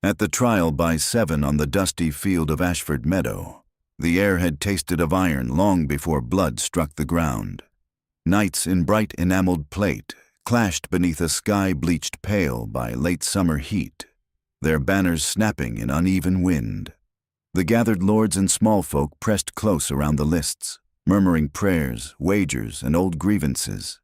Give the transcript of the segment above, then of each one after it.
At the trial by 7 on the dusty field of Ashford Meadow, the air had tasted of iron long before blood struck the ground. Knights in bright enameled plate clashed beneath a sky bleached pale by late summer heat, their banners snapping in uneven wind. The gathered lords and small folk pressed close around the lists, murmuring prayers, wagers, and old grievances.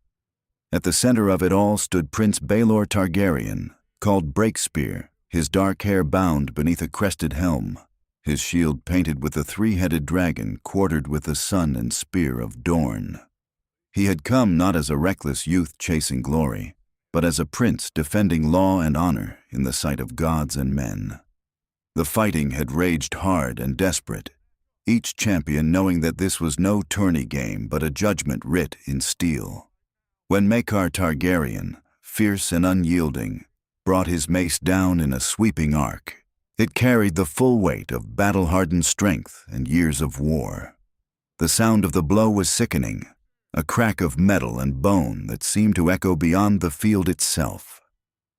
At the center of it all stood Prince Baelor Targaryen, called Breakspear, his dark hair bound beneath a crested helm, his shield painted with the three-headed dragon quartered with the sun and spear of Dorne. He had come not as a reckless youth chasing glory, but as a prince defending law and honor in the sight of gods and men. The fighting had raged hard and desperate, each champion knowing that this was no tourney game but a judgment writ in steel. When Maekar Targaryen, fierce and unyielding, brought his mace down in a sweeping arc, it carried the full weight of battle-hardened strength and years of war. The sound of the blow was sickening, a crack of metal and bone that seemed to echo beyond the field itself.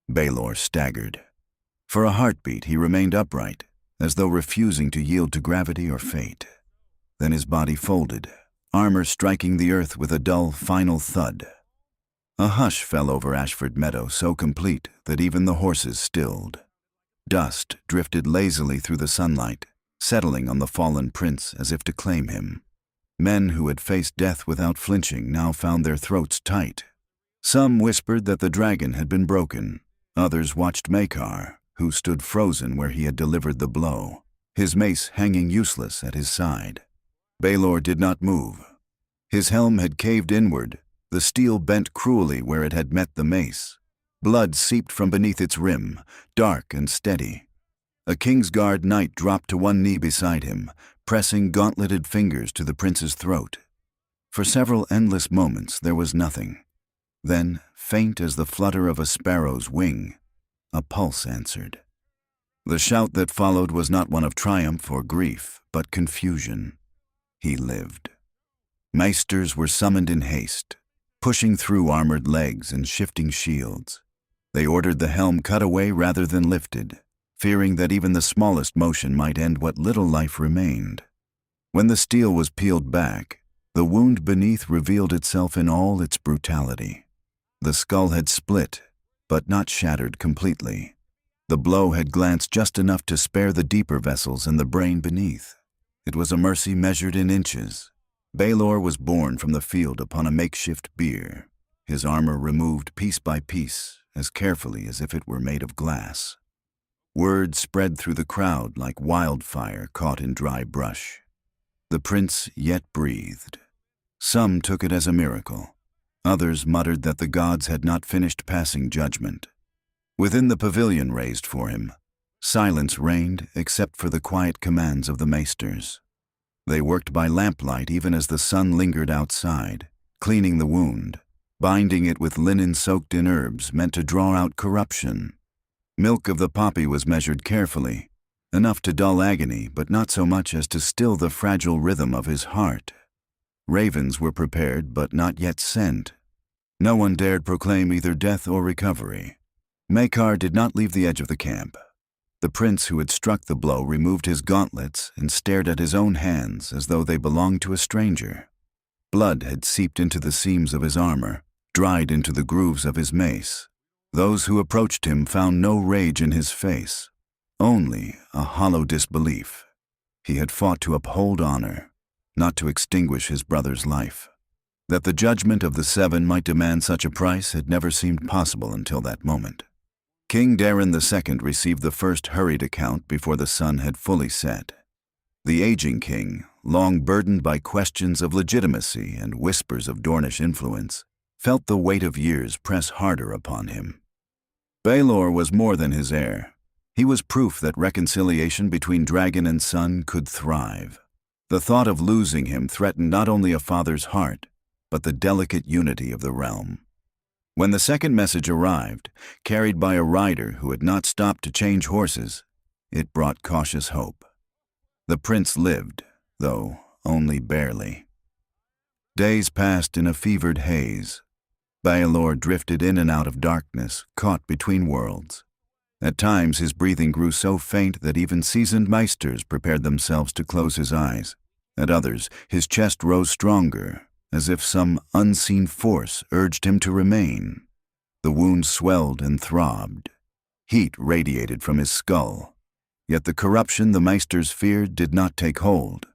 Baelor staggered. For a heartbeat he remained upright, as though refusing to yield to gravity or fate. Then his body folded, armor striking the earth with a dull, final thud. A hush fell over Ashford Meadow so complete that even the horses stilled. Dust drifted lazily through the sunlight, settling on the fallen prince as if to claim him. Men who had faced death without flinching now found their throats tight. Some whispered that the dragon had been broken. Others watched Maekar, who stood frozen where he had delivered the blow, his mace hanging useless at his side. Baelor did not move. His helm had caved inward, the steel bent cruelly where it had met the mace. Blood seeped from beneath its rim, dark and steady. A Kingsguard knight dropped to one knee beside him, pressing gauntleted fingers to the prince's throat. For several endless moments there was nothing. Then, faint as the flutter of a sparrow's wing, a pulse answered. The shout that followed was not one of triumph or grief, but confusion. He lived. Maesters were summoned in haste, pushing through armored legs and shifting shields. They ordered the helm cut away rather than lifted, fearing that even the smallest motion might end what little life remained. When the steel was peeled back, the wound beneath revealed itself in all its brutality. The skull had split, but not shattered completely. The blow had glanced just enough to spare the deeper vessels in the brain beneath. It was a mercy measured in inches. Baelor was borne from the field upon a makeshift bier, his armor removed piece by piece, as carefully as if it were made of glass. Word spread through the crowd like wildfire caught in dry brush. The prince yet breathed. Some took it as a miracle. Others muttered that the gods had not finished passing judgment. Within the pavilion raised for him, silence reigned except for the quiet commands of the maesters. They worked by lamplight even as the sun lingered outside, cleaning the wound, binding it with linen soaked in herbs meant to draw out corruption. Milk of the poppy was measured carefully, enough to dull agony but not so much as to still the fragile rhythm of his heart. Ravens were prepared but not yet sent. No one dared proclaim either death or recovery. Maekar did not leave the edge of the camp. The prince who had struck the blow removed his gauntlets and stared at his own hands as though they belonged to a stranger. Blood had seeped into the seams of his armor, dried into the grooves of his mace. Those who approached him found no rage in his face, only a hollow disbelief. He had fought to uphold honor, not to extinguish his brother's life. That the judgment of the 7 might demand such a price had never seemed possible until that moment. King Daeron II received the first hurried account before the sun had fully set. The aging king, long burdened by questions of legitimacy and whispers of Dornish influence, felt the weight of years press harder upon him. Baelor was more than his heir. He was proof that reconciliation between dragon and son could thrive. The thought of losing him threatened not only a father's heart, but the delicate unity of the realm. When the second message arrived, carried by a rider who had not stopped to change horses, it brought cautious hope. The prince lived, though only barely. Days passed in a fevered haze. Baelor drifted in and out of darkness, caught between worlds. At times his breathing grew so faint that even seasoned maesters prepared themselves to close his eyes. At others, his chest rose stronger, as if some unseen force urged him to remain. The wound swelled and throbbed. Heat radiated from his skull. Yet the corruption the maesters feared did not take hold.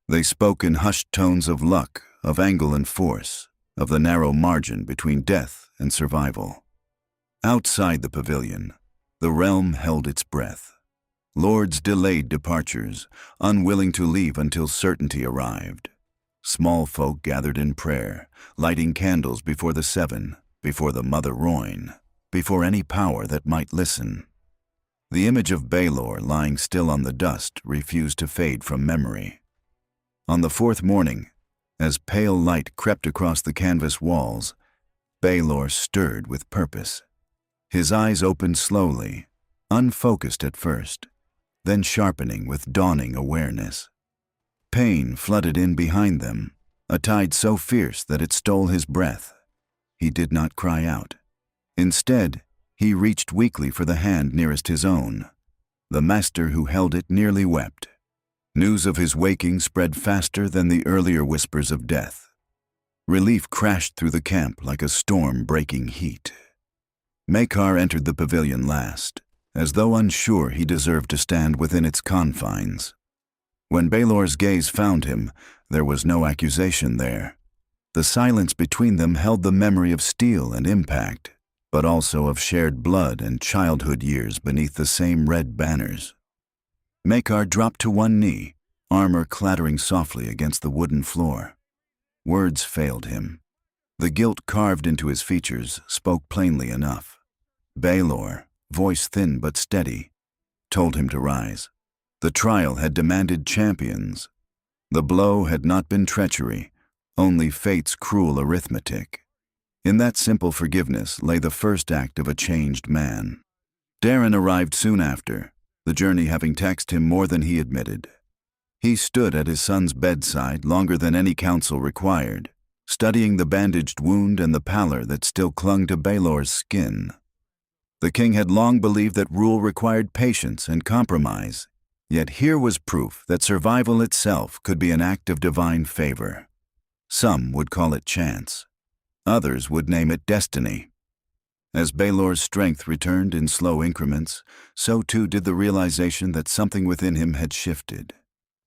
They spoke in hushed tones of luck, of angle and force, of the narrow margin between death and survival. Outside the pavilion, the realm held its breath. Lords delayed departures, unwilling to leave until certainty arrived. Small folk gathered in prayer, lighting candles before the Seven, before the Mother Royne, before any power that might listen. The image of Baelor lying still on the dust refused to fade from memory. On the fourth morning, as pale light crept across the canvas walls, Baelor stirred with purpose. His eyes opened slowly, unfocused at first, then sharpening with dawning awareness. Pain flooded in behind them, a tide so fierce that it stole his breath. He did not cry out. Instead, he reached weakly for the hand nearest his own. The master who held it nearly wept. News of his waking spread faster than the earlier whispers of death. Relief crashed through the camp like a storm breaking heat. Maekar entered the pavilion last, as though unsure he deserved to stand within its confines. When Baelor's gaze found him, there was no accusation there. The silence between them held the memory of steel and impact, but also of shared blood and childhood years beneath the same red banners. Maekar dropped to one knee, armor clattering softly against the wooden floor. Words failed him. The guilt carved into his features spoke plainly enough. Baelor, voice thin but steady, told him to rise. The trial had demanded champions. The blow had not been treachery, only fate's cruel arithmetic. In that simple forgiveness lay the first act of a changed man. Darren arrived soon after, the journey having taxed him more than he admitted. He stood at his son's bedside longer than any counsel required, studying the bandaged wound and the pallor that still clung to Baelor's skin. The king had long believed that rule required patience and compromise, yet here was proof that survival itself could be an act of divine favor. Some would call it chance. Others would name it destiny. As Baelor's strength returned in slow increments, so too did the realization that something within him had shifted.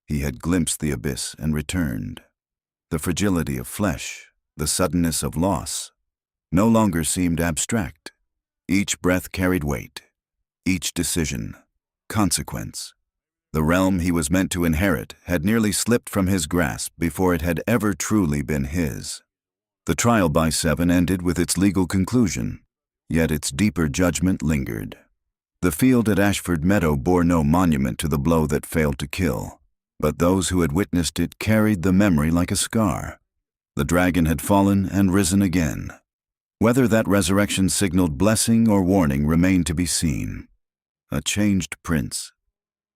He had glimpsed the abyss and returned. The fragility of flesh, the suddenness of loss, no longer seemed abstract. Each breath carried weight, each decision, consequence. The realm he was meant to inherit had nearly slipped from his grasp before it had ever truly been his. The trial by Seven ended with its legal conclusion, yet its deeper judgment lingered. The field at Ashford Meadow bore no monument to the blow that failed to kill, but those who had witnessed it carried the memory like a scar. The dragon had fallen and risen again. Whether that resurrection signaled blessing or warning remained to be seen. A changed prince.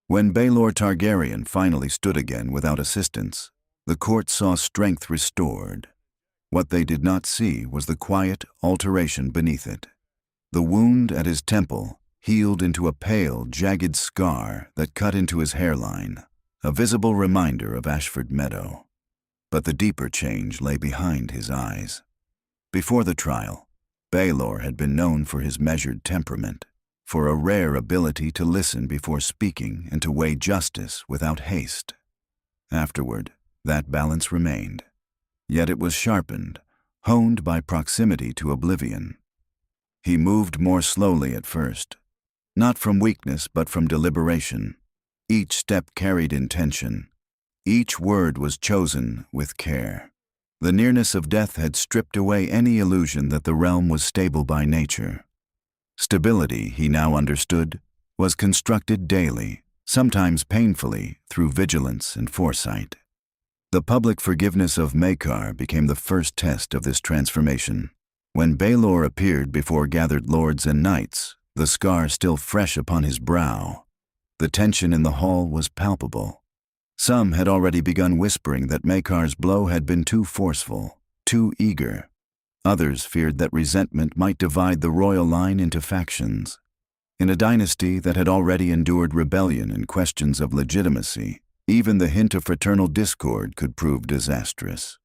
When Baelor Targaryen finally stood again without assistance, the court saw strength restored. What they did not see was the quiet alteration beneath it. The wound at his temple healed into a pale, jagged scar that cut into his hairline, a visible reminder of Ashford Meadow. But the deeper change lay behind his eyes. Before the trial, Baelor had been known for his measured temperament, for a rare ability to listen before speaking and to weigh justice without haste. Afterward, that balance remained. Yet it was sharpened, honed by proximity to oblivion. He moved more slowly at first, not from weakness but from deliberation. Each step carried intention. Each word was chosen with care. The nearness of death had stripped away any illusion that the realm was stable by nature. Stability, he now understood, was constructed daily, sometimes painfully, through vigilance and foresight. The public forgiveness of Maekar became the first test of this transformation. When Baelor appeared before gathered lords and knights, the scar still fresh upon his brow, the tension in the hall was palpable. Some had already begun whispering that Maekar's blow had been too forceful, too eager. Others feared that resentment might divide the royal line into factions. In a dynasty that had already endured rebellion and questions of legitimacy, even the hint of fraternal discord could prove disastrous.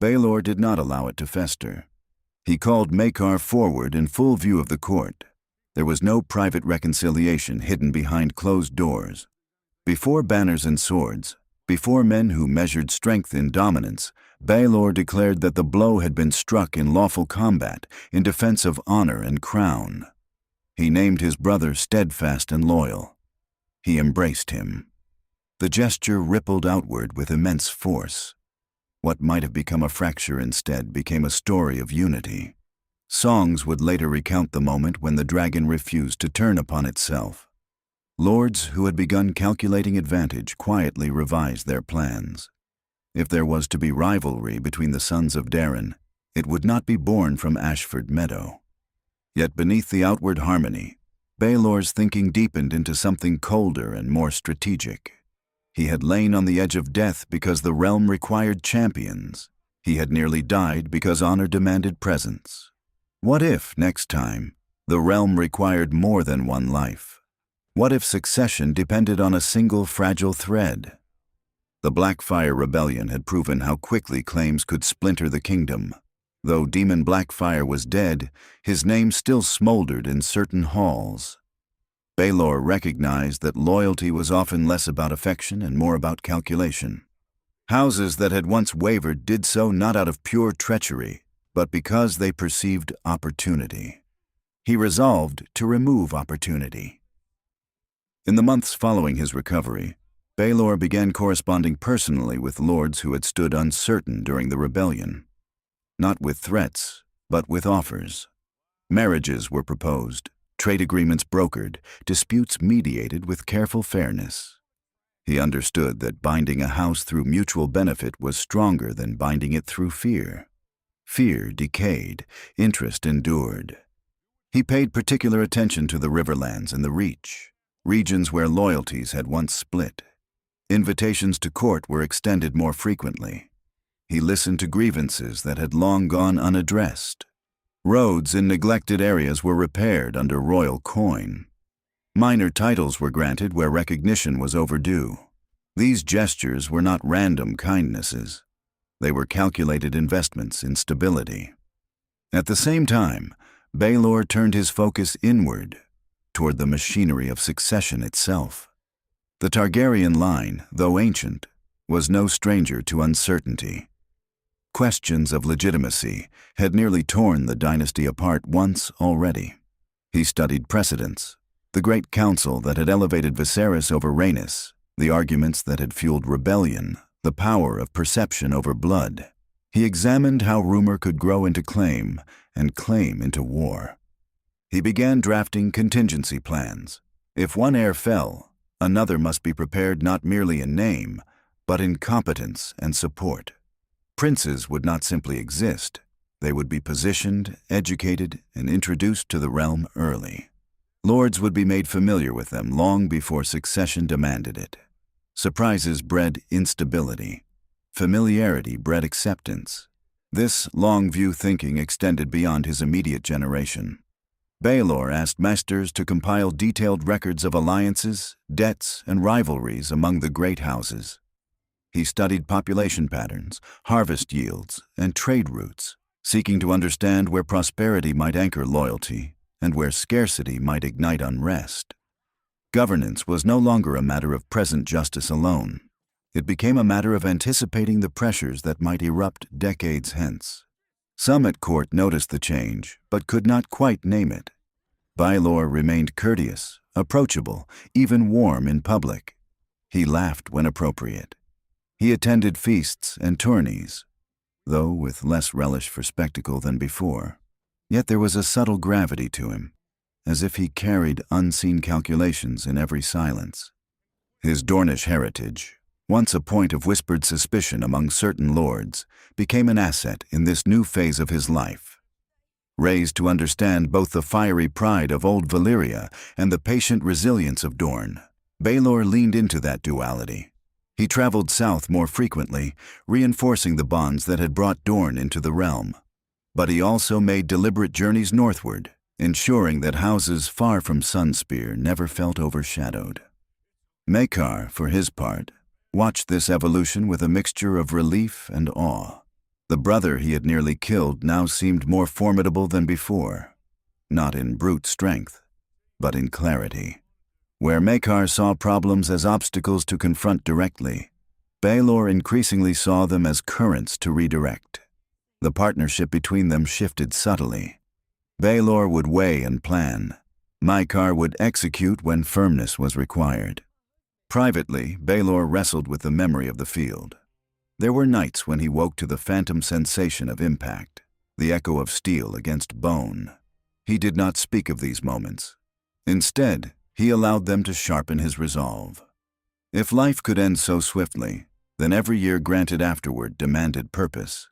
Baelor did not allow it to fester. He called Maekar forward in full view of the court. There was no private reconciliation hidden behind closed doors. Before banners and swords, before men who measured strength in dominance, Baelor declared that the blow had been struck in lawful combat, in defense of honor and crown. He named his brother steadfast and loyal. He embraced him. The gesture rippled outward with immense force. What might have become a fracture instead became a story of unity. Songs would later recount the moment when the dragon refused to turn upon itself. Lords who had begun calculating advantage quietly revised their plans. If there was to be rivalry between the sons of Darren, it would not be born from Ashford Meadow. Yet beneath the outward harmony, Baelor's thinking deepened into something colder and more strategic. He had lain on the edge of death because the realm required champions. He had nearly died because honor demanded presence. What if, next time, the realm required more than one life? What if succession depended on a single fragile thread? The Blackfyre rebellion had proven how quickly claims could splinter the kingdom. Though Demon Blackfyre was dead, his name still smoldered in certain halls. Baelor recognized that loyalty was often less about affection and more about calculation. Houses that had once wavered did so not out of pure treachery, but because they perceived opportunity. He resolved to remove opportunity. In the months following his recovery, Baelor began corresponding personally with lords who had stood uncertain during the rebellion. Not with threats, but with offers. Marriages were proposed, trade agreements brokered, disputes mediated with careful fairness. He understood that binding a house through mutual benefit was stronger than binding it through fear. Fear decayed, interest endured. He paid particular attention to the riverlands and the Reach, regions where loyalties had once split. Invitations to court were extended more frequently. He listened to grievances that had long gone unaddressed. Roads in neglected areas were repaired under royal coin. Minor titles were granted where recognition was overdue. These gestures were not random kindnesses. They were calculated investments in stability. At the same time, Baelor turned his focus inward, toward the machinery of succession itself. The Targaryen line, though ancient, was no stranger to uncertainty. Questions of legitimacy had nearly torn the dynasty apart once already. He studied precedents, the great council that had elevated Viserys over Rhaenys, the arguments that had fueled rebellion, the power of perception over blood. He examined how rumor could grow into claim and claim into war. He began drafting contingency plans. If one heir fell, another must be prepared not merely in name, but in competence and support. Princes would not simply exist. They would be positioned, educated, and introduced to the realm early. Lords would be made familiar with them long before succession demanded it. Surprises bred instability. Familiarity bred acceptance. This long-view thinking extended beyond his immediate generation. Baelor asked Masters to compile detailed records of alliances, debts, and rivalries among the great houses. He studied population patterns, harvest yields, and trade routes, seeking to understand where prosperity might anchor loyalty and where scarcity might ignite unrest. Governance was no longer a matter of present justice alone. It became a matter of anticipating the pressures that might erupt decades hence. Some at court noticed the change, but could not quite name it. Baelor remained courteous, approachable, even warm in public. He laughed when appropriate. He attended feasts and tourneys, though with less relish for spectacle than before. Yet there was a subtle gravity to him, as if he carried unseen calculations in every silence. His Dornish heritage, once a point of whispered suspicion among certain lords, became an asset in this new phase of his life. Raised to understand both the fiery pride of old Valyria and the patient resilience of Dorne, Baelor leaned into that duality. He traveled south more frequently, reinforcing the bonds that had brought Dorne into the realm. But he also made deliberate journeys northward, ensuring that houses far from Sunspear never felt overshadowed. Maekar, for his part, watched this evolution with a mixture of relief and awe. The brother he had nearly killed now seemed more formidable than before, not in brute strength, but in clarity. Where Maekar saw problems as obstacles to confront directly, Baelor increasingly saw them as currents to redirect. The partnership between them shifted subtly. Baelor would weigh and plan. Maekar would execute when firmness was required. Privately, Baelor wrestled with the memory of the field. There were nights when he woke to the phantom sensation of impact, the echo of steel against bone. He did not speak of these moments. Instead, he allowed them to sharpen his resolve. If life could end so swiftly, then every year granted afterward demanded purpose.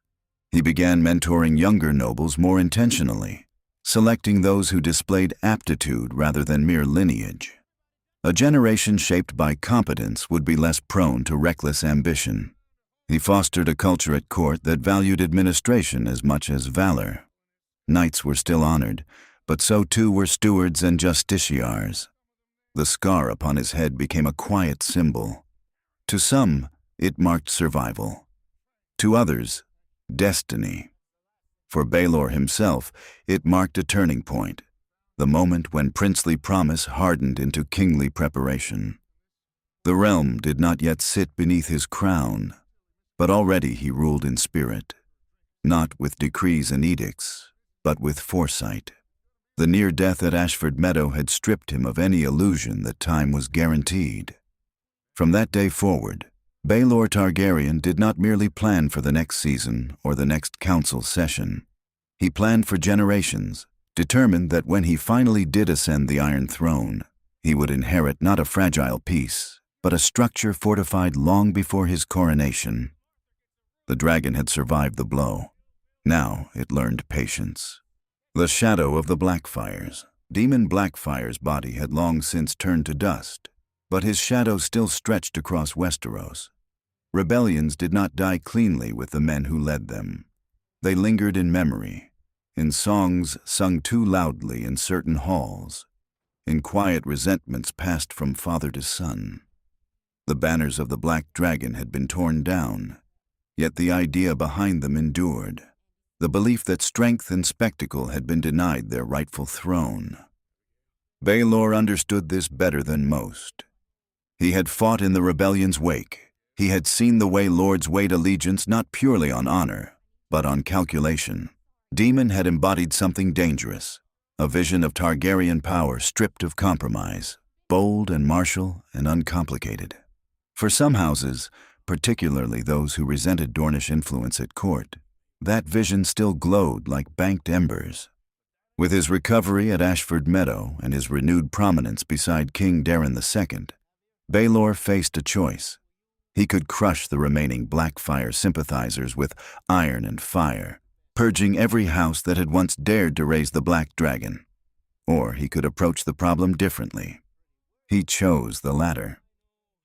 He began mentoring younger nobles more intentionally, selecting those who displayed aptitude rather than mere lineage. A generation shaped by competence would be less prone to reckless ambition. He fostered a culture at court that valued administration as much as valor. Knights were still honored, but so too were stewards and justiciars. The scar upon his head became a quiet symbol. To some, it marked survival. To others, destiny. For Baelor himself, it marked a turning point, the moment when princely promise hardened into kingly preparation. The realm did not yet sit beneath his crown, but already he ruled in spirit, not with decrees and edicts, but with foresight. The near death at Ashford Meadow had stripped him of any illusion that time was guaranteed. From that day forward, Baelor Targaryen did not merely plan for the next season or the next council session. He planned for generations, determined that when he finally did ascend the Iron Throne, he would inherit not a fragile peace, but a structure fortified long before his coronation. The dragon had survived the blow. Now it learned patience. The shadow of the Blackfyres. Demon Blackfyre's body had long since turned to dust, but his shadow still stretched across Westeros. Rebellions did not die cleanly with the men who led them. They lingered in memory, in songs sung too loudly in certain halls, in quiet resentments passed from father to son. The banners of the Black Dragon had been torn down, yet the idea behind them endured. The belief that strength and spectacle had been denied their rightful throne. Baelor understood this better than most. He had fought in the rebellion's wake. He had seen the way lords weighed allegiance not purely on honor, but on calculation. Daemon had embodied something dangerous, a vision of Targaryen power stripped of compromise, bold and martial and uncomplicated. For some houses, particularly those who resented Dornish influence at court, that vision still glowed like banked embers. With his recovery at Ashford Meadow and his renewed prominence beside King Daeron II, Baelor faced a choice. He could crush the remaining Blackfyre sympathizers with iron and fire, purging every house that had once dared to raise the Black Dragon. Or he could approach the problem differently. He chose the latter.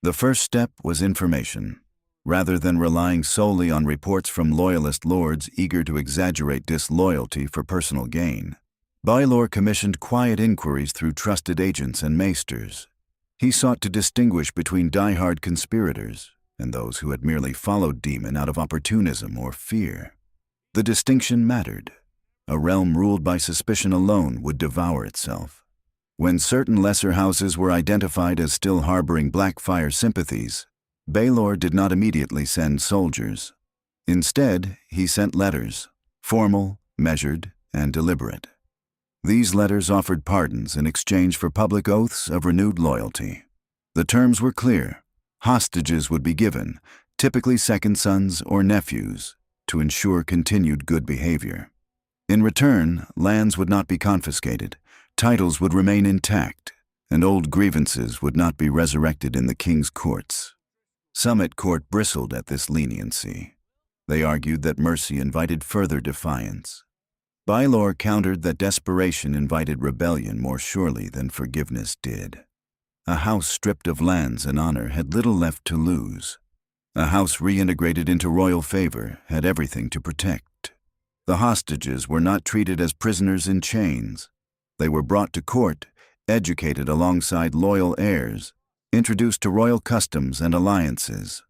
The first step was information. Rather than relying solely on reports from loyalist lords eager to exaggerate disloyalty for personal gain, Baelor commissioned quiet inquiries through trusted agents and maesters. He sought to distinguish between die-hard conspirators and those who had merely followed Daemon out of opportunism or fear. The distinction mattered. A realm ruled by suspicion alone would devour itself. When certain lesser houses were identified as still harboring Blackfyre sympathies, Baelor did not immediately send soldiers. Instead, he sent letters, formal, measured, and deliberate. These letters offered pardons in exchange for public oaths of renewed loyalty. The terms were clear. Hostages would be given, typically second sons or nephews, to ensure continued good behavior. In return, lands would not be confiscated, titles would remain intact, and old grievances would not be resurrected in the king's courts. Some at court bristled at this leniency. They argued that mercy invited further defiance. Baelor countered that desperation invited rebellion more surely than forgiveness did. A house stripped of lands and honor had little left to lose. A house reintegrated into royal favor had everything to protect. The hostages were not treated as prisoners in chains. They were brought to court, educated alongside loyal heirs, introduced to royal customs and alliances.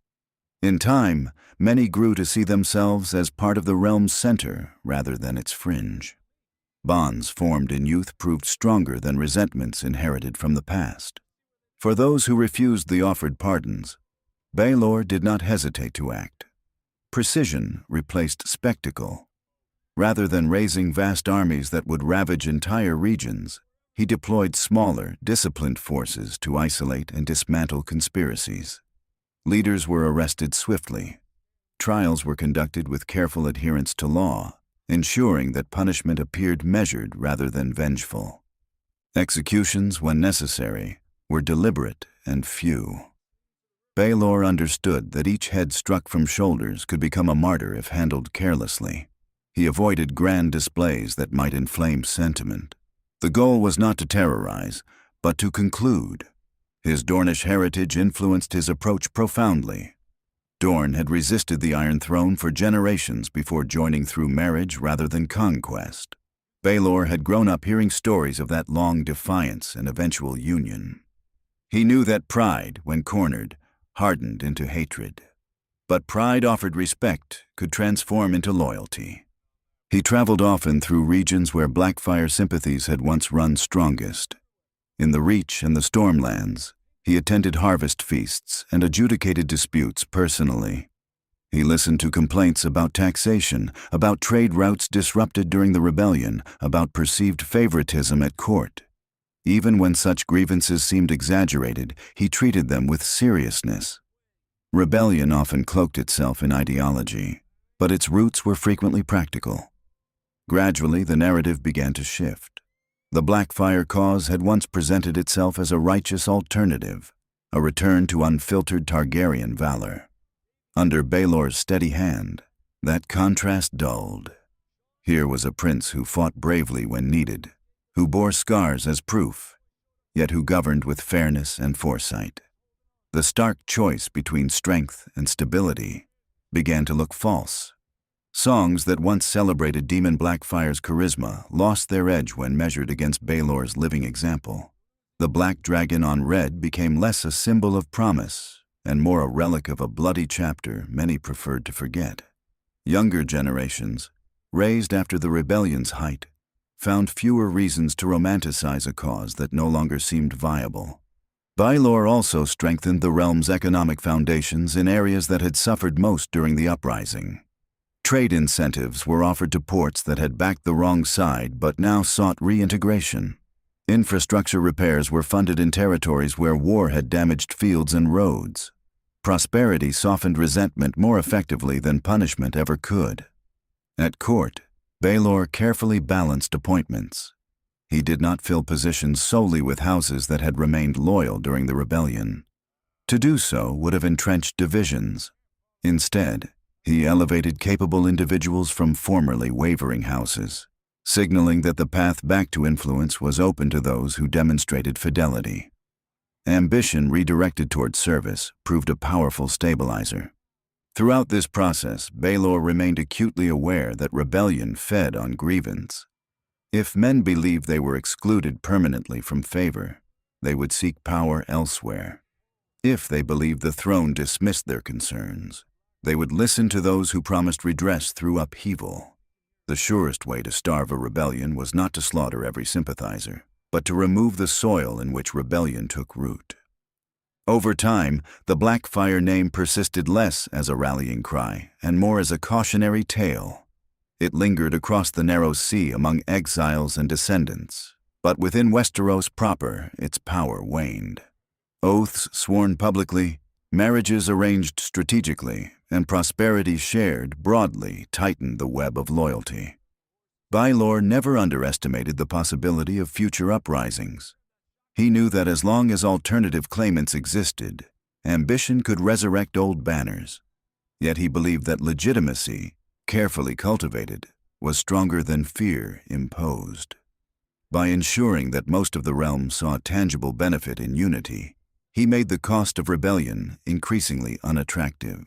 In time, many grew to see themselves as part of the realm's center rather than its fringe. Bonds formed in youth proved stronger than resentments inherited from the past. For those who refused the offered pardons, Baelor did not hesitate to act. Precision replaced spectacle. Rather than raising vast armies that would ravage entire regions, he deployed smaller, disciplined forces to isolate and dismantle conspiracies. Leaders were arrested swiftly. Trials were conducted with careful adherence to law, ensuring that punishment appeared measured rather than vengeful. Executions, when necessary, were deliberate and few. Baelor understood that each head struck from shoulders could become a martyr if handled carelessly. He avoided grand displays that might inflame sentiment. The goal was not to terrorize, but to conclude. His Dornish heritage influenced his approach profoundly. Dorne had resisted the Iron Throne for generations before joining through marriage rather than conquest. Baelor had grown up hearing stories of that long defiance and eventual union. He knew that pride, when cornered, hardened into hatred. But pride offered respect could transform into loyalty. He traveled often through regions where Blackfyre sympathies had once run strongest. In the Reach and the Stormlands, he attended harvest feasts and adjudicated disputes personally. He listened to complaints about taxation, about trade routes disrupted during the rebellion, about perceived favoritism at court. Even when such grievances seemed exaggerated, he treated them with seriousness. Rebellion often cloaked itself in ideology, but its roots were frequently practical. Gradually, the narrative began to shift. The Blackfyre cause had once presented itself as a righteous alternative, a return to unfiltered Targarian valor. Under Baelor's steady hand, that contrast dulled. Here was a prince who fought bravely when needed, who bore scars as proof, yet who governed with fairness and foresight. The stark choice between strength and stability began to look false. Songs that once celebrated Demon Blackfyre's charisma lost their edge when measured against Baelor's living example. The black dragon on red became less a symbol of promise and more a relic of a bloody chapter many preferred to forget. Younger generations, raised after the rebellion's height, found fewer reasons to romanticize a cause that no longer seemed viable. Baelor also strengthened the realm's economic foundations in areas that had suffered most during the uprising. Trade incentives were offered to ports that had backed the wrong side but now sought reintegration. Infrastructure repairs were funded in territories where war had damaged fields and roads. Prosperity softened resentment more effectively than punishment ever could. At court, Baelor carefully balanced appointments. He did not fill positions solely with houses that had remained loyal during the rebellion. To do so would have entrenched divisions. Instead, he elevated capable individuals from formerly wavering houses, signaling that the path back to influence was open to those who demonstrated fidelity. Ambition redirected toward service proved a powerful stabilizer. Throughout this process, Baelor remained acutely aware that rebellion fed on grievance. If men believed they were excluded permanently from favor, they would seek power elsewhere. If they believed the throne dismissed their concerns, they would listen to those who promised redress through upheaval. The surest way to starve a rebellion was not to slaughter every sympathizer, but to remove the soil in which rebellion took root. Over time, the Blackfyre name persisted less as a rallying cry and more as a cautionary tale. It lingered across the narrow sea among exiles and descendants, but within Westeros proper, its power waned. Oaths sworn publicly, marriages arranged strategically, and prosperity shared broadly tightened the web of loyalty. Baelor never underestimated the possibility of future uprisings. He knew that as long as alternative claimants existed, ambition could resurrect old banners. Yet he believed that legitimacy, carefully cultivated, was stronger than fear imposed. By ensuring that most of the realm saw tangible benefit in unity, he made the cost of rebellion increasingly unattractive.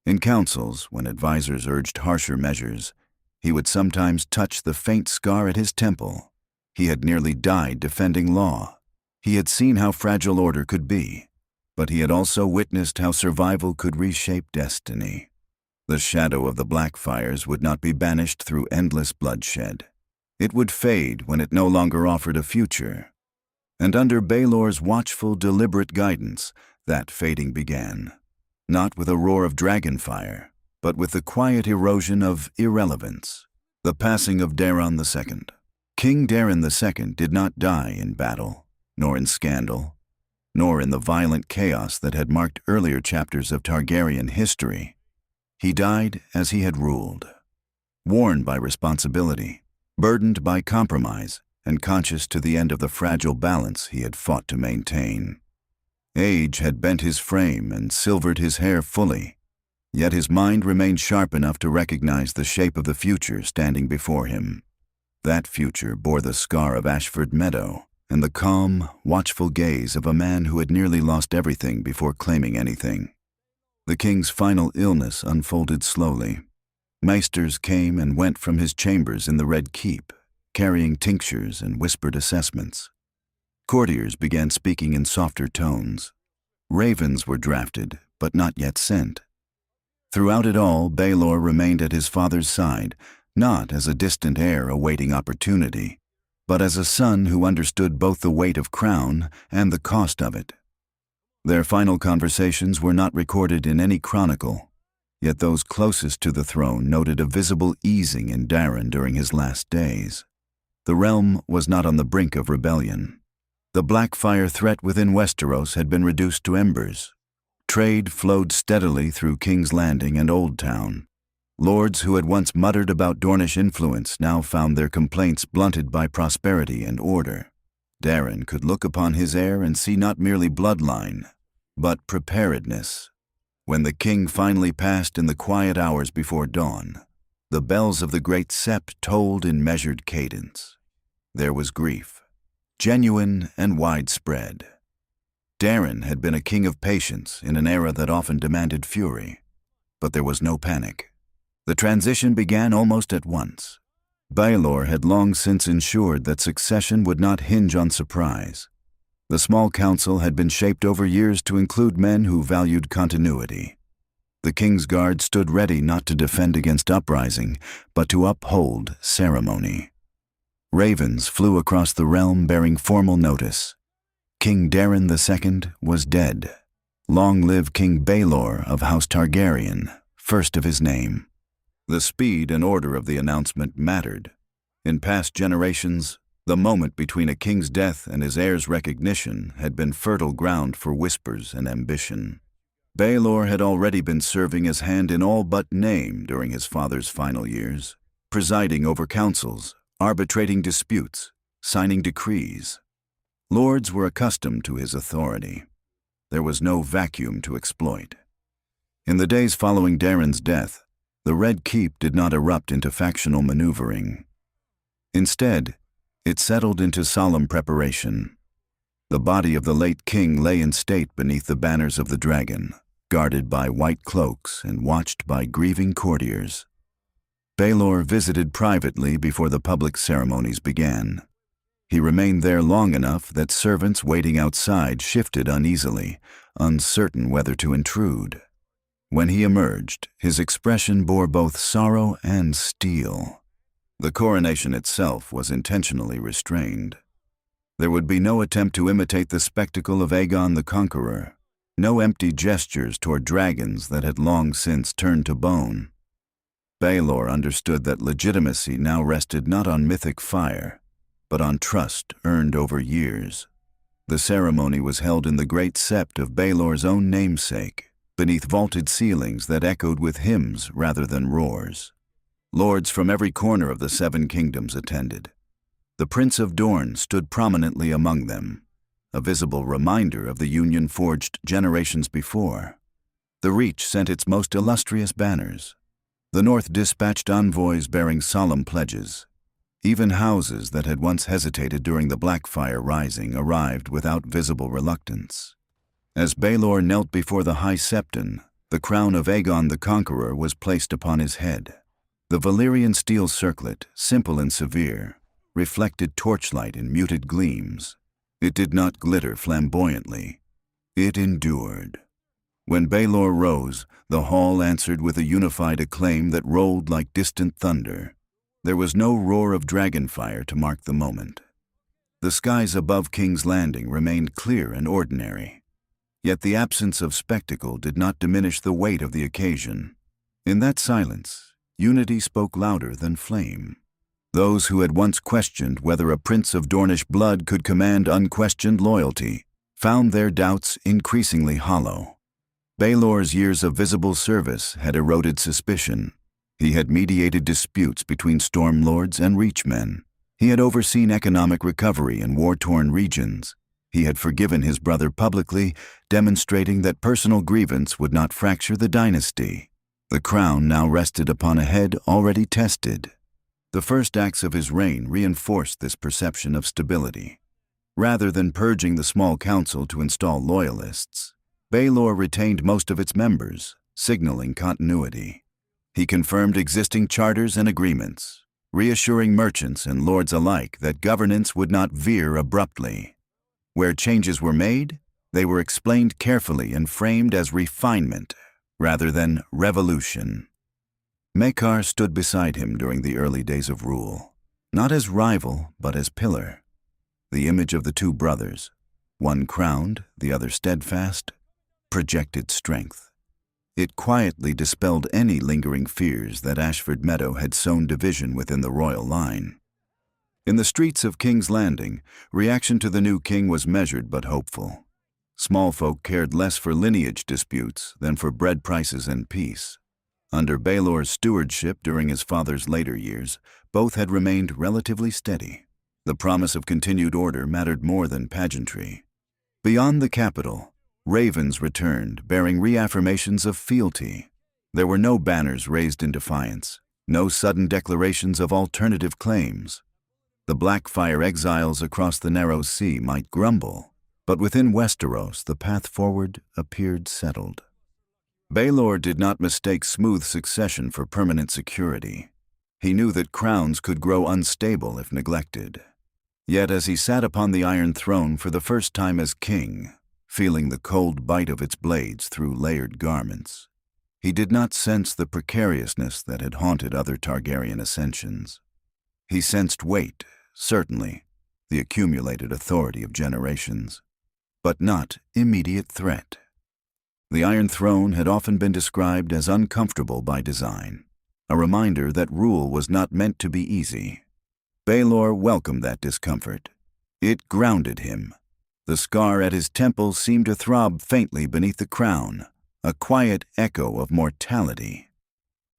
In councils, when advisors urged harsher measures, he would sometimes touch the faint scar at his temple, He had nearly died defending law. He had seen how fragile order could be, but he had also witnessed how survival could reshape destiny. The shadow of the Blackfyres would not be banished through endless bloodshed. It would fade when it no longer offered a future. And under Baelor's watchful, deliberate guidance, that fading began. Not with a roar of dragon fire, but with the quiet erosion of irrelevance. The passing of Daeron II. King Daeron II did not die in battle, nor in scandal, nor in the violent chaos that had marked earlier chapters of Targaryen history. He died as he had ruled, worn by responsibility, burdened by compromise, and conscious to the end of the fragile balance he had fought to maintain. Age had bent his frame and silvered his hair fully, yet his mind remained sharp enough to recognize the shape of the future standing before him. That future bore the scar of Ashford Meadow and the calm, watchful gaze of a man who had nearly lost everything before claiming anything. The king's final illness unfolded slowly. Maesters came and went from his chambers in the Red Keep, carrying tinctures and whispered assessments. Courtiers began speaking in softer tones. Ravens were drafted, but not yet sent. Throughout it all, Baelor remained at his father's side, not as a distant heir awaiting opportunity, but as a son who understood both the weight of crown and the cost of it. Their final conversations were not recorded in any chronicle, yet those closest to the throne noted a visible easing in Daeron during his last days. The realm was not on the brink of rebellion. The Blackfyre threat within Westeros had been reduced to embers. Trade flowed steadily through King's Landing and Old Town. Lords who had once muttered about Dornish influence now found their complaints blunted by prosperity and order. Daeron could look upon his heir and see not merely bloodline, but preparedness. When the king finally passed in the quiet hours before dawn, the bells of the great sept tolled in measured cadence. There was grief, genuine and widespread. Daeron had been a king of patience in an era that often demanded fury, but there was no panic. The transition began almost at once. Baelor had long since ensured that succession would not hinge on surprise. The small council had been shaped over years to include men who valued continuity. The King's Guard stood ready not to defend against uprising, but to uphold ceremony. Ravens flew across the realm bearing formal notice. King Daeron II was dead. Long live King Baelor of House Targaryen, first of his name. The speed and order of the announcement mattered. In past generations, the moment between a king's death and his heir's recognition had been fertile ground for whispers and ambition. Baelor had already been serving as hand in all but name during his father's final years, presiding over councils, arbitrating disputes, signing decrees. Lords were accustomed to his authority. There was no vacuum to exploit. In the days following Daeron's death, the Red Keep did not erupt into factional maneuvering. Instead, it settled into solemn preparation. The body of the late king lay in state beneath the banners of the dragon, guarded by white cloaks and watched by grieving courtiers. Baelor visited privately before the public ceremonies began. He remained there long enough that servants waiting outside shifted uneasily, uncertain whether to intrude. When he emerged, his expression bore both sorrow and steel. The coronation itself was intentionally restrained. There would be no attempt to imitate the spectacle of Aegon the Conqueror, no empty gestures toward dragons that had long since turned to bone. Baelor understood that legitimacy now rested not on mythic fire, but on trust earned over years. The ceremony was held in the great sept of Baelor's own namesake, beneath vaulted ceilings that echoed with hymns rather than roars. Lords from every corner of the Seven Kingdoms attended. The Prince of Dorne stood prominently among them, a visible reminder of the union forged generations before. The Reach sent its most illustrious banners. The North dispatched envoys bearing solemn pledges. Even houses that had once hesitated during the Blackfyre Rising arrived without visible reluctance. As Baelor knelt before the High Septon, the crown of Aegon the Conqueror was placed upon his head. The Valyrian steel circlet, simple and severe, reflected torchlight in muted gleams. It did not glitter flamboyantly. It endured. When Baelor rose, the hall answered with a unified acclaim that rolled like distant thunder. There was no roar of dragonfire to mark the moment. The skies above King's Landing remained clear and ordinary. Yet the absence of spectacle did not diminish the weight of the occasion. In that silence, unity spoke louder than flame. Those who had once questioned whether a prince of Dornish blood could command unquestioned loyalty found their doubts increasingly hollow. Baelor's years of visible service had eroded suspicion. He had mediated disputes between storm lords and reachmen. He had overseen economic recovery in war-torn regions. He had forgiven his brother publicly, demonstrating that personal grievance would not fracture the dynasty. The crown now rested upon a head already tested. The first acts of his reign reinforced this perception of stability. Rather than purging the small council to install loyalists, Baelor retained most of its members, signaling continuity. He confirmed existing charters and agreements, reassuring merchants and lords alike that governance would not veer abruptly. Where changes were made, they were explained carefully and framed as refinement rather than revolution. Maekar stood beside him during the early days of rule, not as rival but as pillar. The image of the two brothers, one crowned, the other steadfast, projected strength. It quietly dispelled any lingering fears that Ashford Meadow had sown division within the royal line. In the streets of King's Landing, reaction to the new king was measured but hopeful. Small folk cared less for lineage disputes than for bread prices and peace. Under Baelor's stewardship during his father's later years, both had remained relatively steady. The promise of continued order mattered more than pageantry. Beyond the capital, ravens returned, bearing reaffirmations of fealty. There were no banners raised in defiance, no sudden declarations of alternative claims. The Blackfyre exiles across the narrow sea might grumble, but within Westeros the path forward appeared settled. Baelor did not mistake smooth succession for permanent security. He knew that crowns could grow unstable if neglected. Yet as he sat upon the Iron Throne for the first time as king, feeling the cold bite of its blades through layered garments, he did not sense the precariousness that had haunted other Targaryen ascensions. He sensed weight, certainly, the accumulated authority of generations, but not immediate threat. The Iron Throne had often been described as uncomfortable by design, a reminder that rule was not meant to be easy. Baelor welcomed that discomfort. It grounded him. The scar at his temple seemed to throb faintly beneath the crown, a quiet echo of mortality.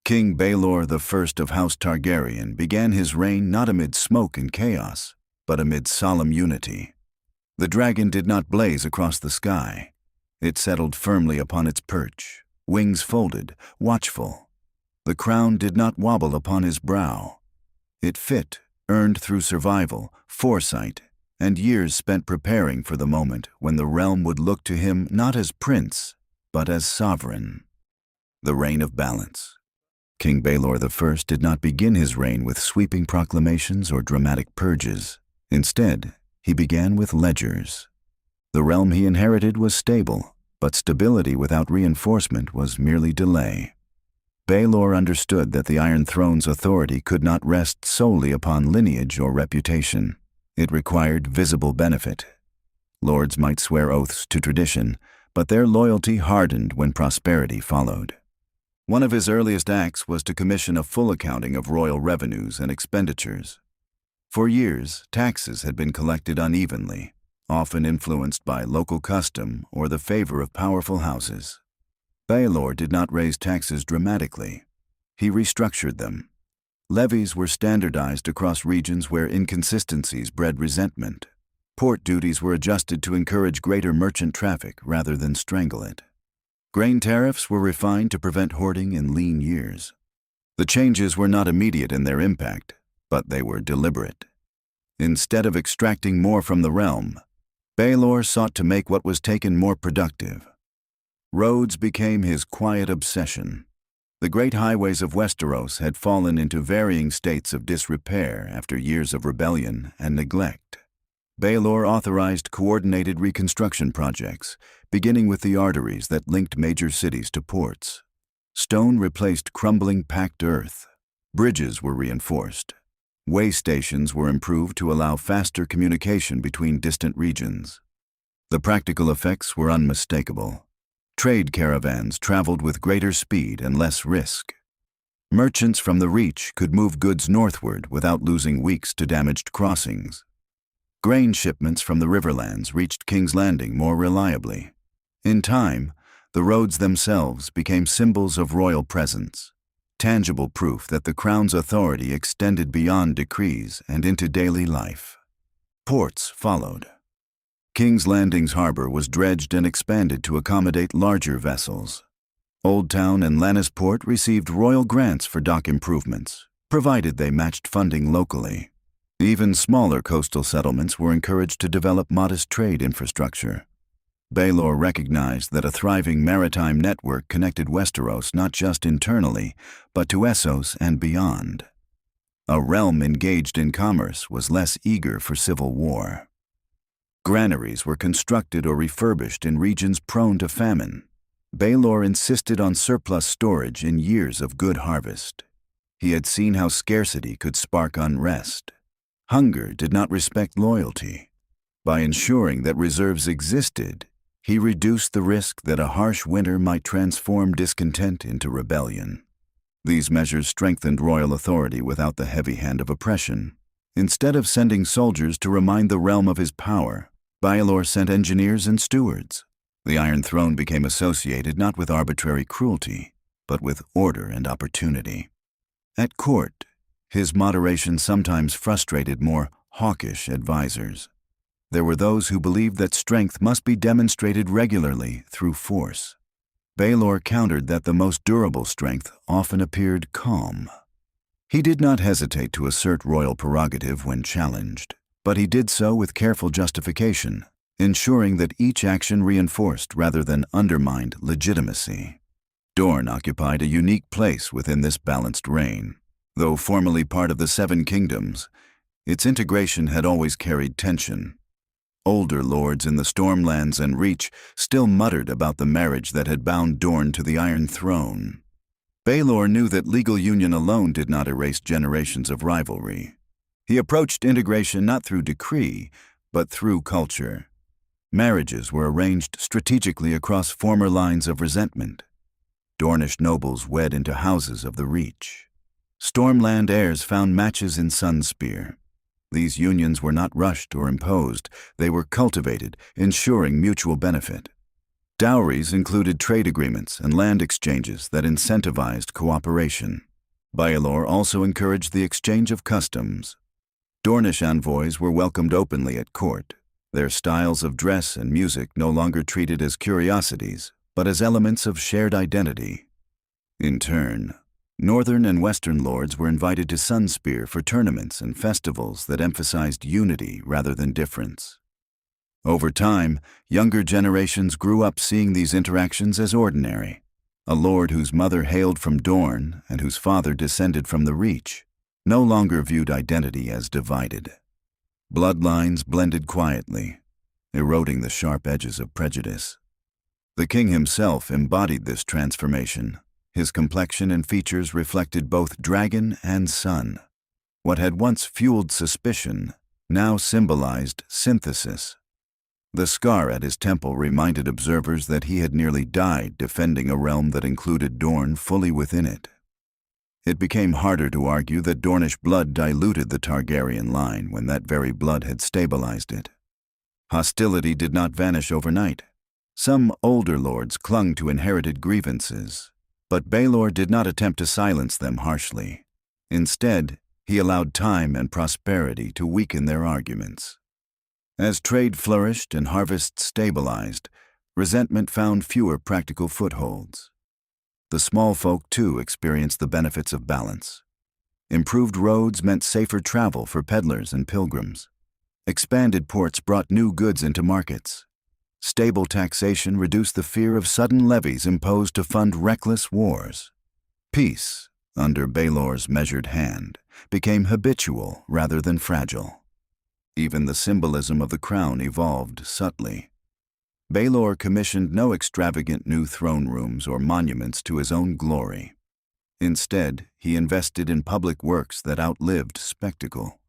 King Baelor I of House Targaryen began his reign not amid smoke and chaos, but amid solemn unity. The dragon did not blaze across the sky. It settled firmly upon its perch, wings folded, watchful. The crown did not wobble upon his brow. It fit, earned through survival, foresight, and years spent preparing for the moment when the realm would look to him not as prince, but as sovereign. The reign of balance. King Baelor I did not begin his reign with sweeping proclamations or dramatic purges. Instead, he began with ledgers. The realm he inherited was stable, but stability without reinforcement was merely delay. Baelor understood that the Iron Throne's authority could not rest solely upon lineage or reputation. It required visible benefit. Lords might swear oaths to tradition, but their loyalty hardened when prosperity followed. One of his earliest acts was to commission a full accounting of royal revenues and expenditures. For years, taxes had been collected unevenly, often influenced by local custom or the favor of powerful houses. Baelor did not raise taxes dramatically. He restructured them. Levies were standardized across regions where inconsistencies bred resentment. Port duties were adjusted to encourage greater merchant traffic rather than strangle it. Grain tariffs were refined to prevent hoarding in lean years. The changes were not immediate in their impact, but they were deliberate. Instead of extracting more from the realm, Baelor sought to make what was taken more productive. Roads became his quiet obsession. The great highways of Westeros had fallen into varying states of disrepair after years of rebellion and neglect. Baelor authorized coordinated reconstruction projects, beginning with the arteries that linked major cities to ports. Stone replaced crumbling packed earth. Bridges were reinforced. Way stations were improved to allow faster communication between distant regions. The practical effects were unmistakable. Trade caravans traveled with greater speed and less risk. Merchants from the Reach could move goods northward without losing weeks to damaged crossings. Grain shipments from the riverlands reached King's Landing more reliably. In time, the roads themselves became symbols of royal presence, tangible proof that the crown's authority extended beyond decrees and into daily life. Ports followed. King's Landing's harbor was dredged and expanded to accommodate larger vessels. Old Town and Lannisport received royal grants for dock improvements, provided they matched funding locally. Even smaller coastal settlements were encouraged to develop modest trade infrastructure. Baelor recognized that a thriving maritime network connected Westeros not just internally, but to Essos and beyond. A realm engaged in commerce was less eager for civil war. Granaries were constructed or refurbished in regions prone to famine. Baelor insisted on surplus storage in years of good harvest. He had seen how scarcity could spark unrest. Hunger did not respect loyalty. By ensuring that reserves existed, he reduced the risk that a harsh winter might transform discontent into rebellion. These measures strengthened royal authority without the heavy hand of oppression. Instead of sending soldiers to remind the realm of his power, Baelor sent engineers and stewards. The Iron Throne became associated not with arbitrary cruelty, but with order and opportunity. At court, his moderation sometimes frustrated more hawkish advisors. There were those who believed that strength must be demonstrated regularly through force. Baelor countered that the most durable strength often appeared calm. He did not hesitate to assert royal prerogative when challenged, but he did so with careful justification, ensuring that each action reinforced rather than undermined legitimacy. Dorne occupied a unique place within this balanced reign. Though formerly part of the Seven Kingdoms, its integration had always carried tension. Older lords in the Stormlands and Reach still muttered about the marriage that had bound Dorne to the Iron Throne. Baelor knew that legal union alone did not erase generations of rivalry. He approached integration not through decree, but through culture. Marriages were arranged strategically across former lines of resentment. Dornish nobles wed into houses of the Reach. Stormland heirs found matches in Sunspear. These unions were not rushed or imposed, they were cultivated, ensuring mutual benefit. Dowries included trade agreements and land exchanges that incentivized cooperation. Baelor also encouraged the exchange of customs. Dornish envoys were welcomed openly at court, their styles of dress and music no longer treated as curiosities, but as elements of shared identity. In turn, Northern and Western lords were invited to Sunspear for tournaments and festivals that emphasized unity rather than difference. Over time, younger generations grew up seeing these interactions as ordinary. A lord whose mother hailed from Dorne and whose father descended from the Reach no longer viewed identity as divided. Bloodlines blended quietly, eroding the sharp edges of prejudice. The king himself embodied this transformation. His complexion and features reflected both dragon and sun. What had once fueled suspicion now symbolized synthesis. The scar at his temple reminded observers that he had nearly died defending a realm that included Dorne fully within it. It became harder to argue that Dornish blood diluted the Targaryen line when that very blood had stabilized it. Hostility did not vanish overnight. Some older lords clung to inherited grievances, but Baelor did not attempt to silence them harshly. Instead, he allowed time and prosperity to weaken their arguments. As trade flourished and harvests stabilized, resentment found fewer practical footholds. The small folk, too, experienced the benefits of balance. Improved roads meant safer travel for peddlers and pilgrims. Expanded ports brought new goods into markets. Stable taxation reduced the fear of sudden levies imposed to fund reckless wars. Peace, under Baelor's measured hand, became habitual rather than fragile. Even the symbolism of the crown evolved subtly. Baelor commissioned no extravagant new throne rooms or monuments to his own glory. Instead, he invested in public works that outlived spectacle.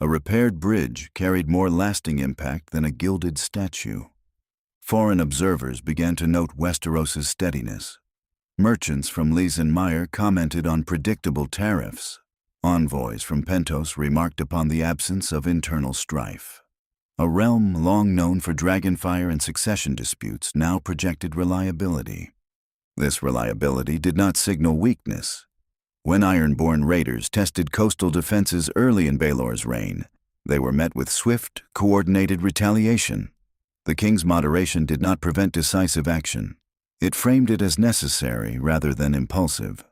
A repaired bridge carried more lasting impact than a gilded statue. Foreign observers began to note Westeros's steadiness. Merchants from Lees and Meyer commented on predictable tariffs. Envoys from Pentos remarked upon the absence of internal strife. A realm long known for dragonfire and succession disputes now projected reliability. This reliability did not signal weakness. When Ironborn raiders tested coastal defenses early in Baelor's reign, they were met with swift, coordinated retaliation. The king's moderation did not prevent decisive action. It framed it as necessary rather than impulsive.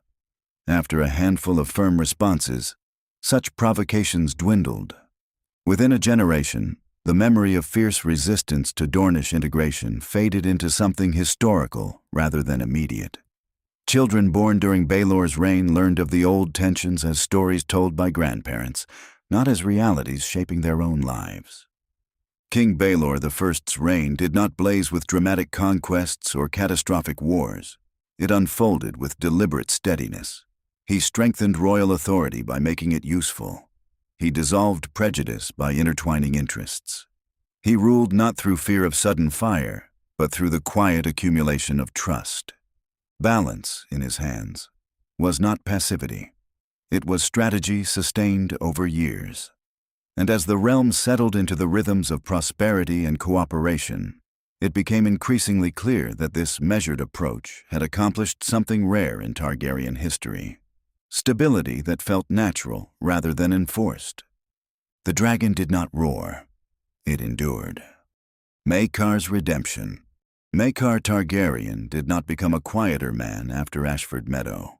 After a handful of firm responses, such provocations dwindled. Within a generation, the memory of fierce resistance to Dornish integration faded into something historical rather than immediate. Children born during Baelor's reign learned of the old tensions as stories told by grandparents, not as realities shaping their own lives. King Baelor I's reign did not blaze with dramatic conquests or catastrophic wars. It unfolded with deliberate steadiness. He strengthened royal authority by making it useful. He dissolved prejudice by intertwining interests. He ruled not through fear of sudden fire, but through the quiet accumulation of trust. Balance, in his hands, was not passivity. It was strategy sustained over years. And as the realm settled into the rhythms of prosperity and cooperation, it became increasingly clear that this measured approach had accomplished something rare in Targaryen history: stability that felt natural rather than enforced. The dragon did not roar. It endured. Maekar's redemption. Maekar Targaryen did not become a quieter man after Ashford Meadow.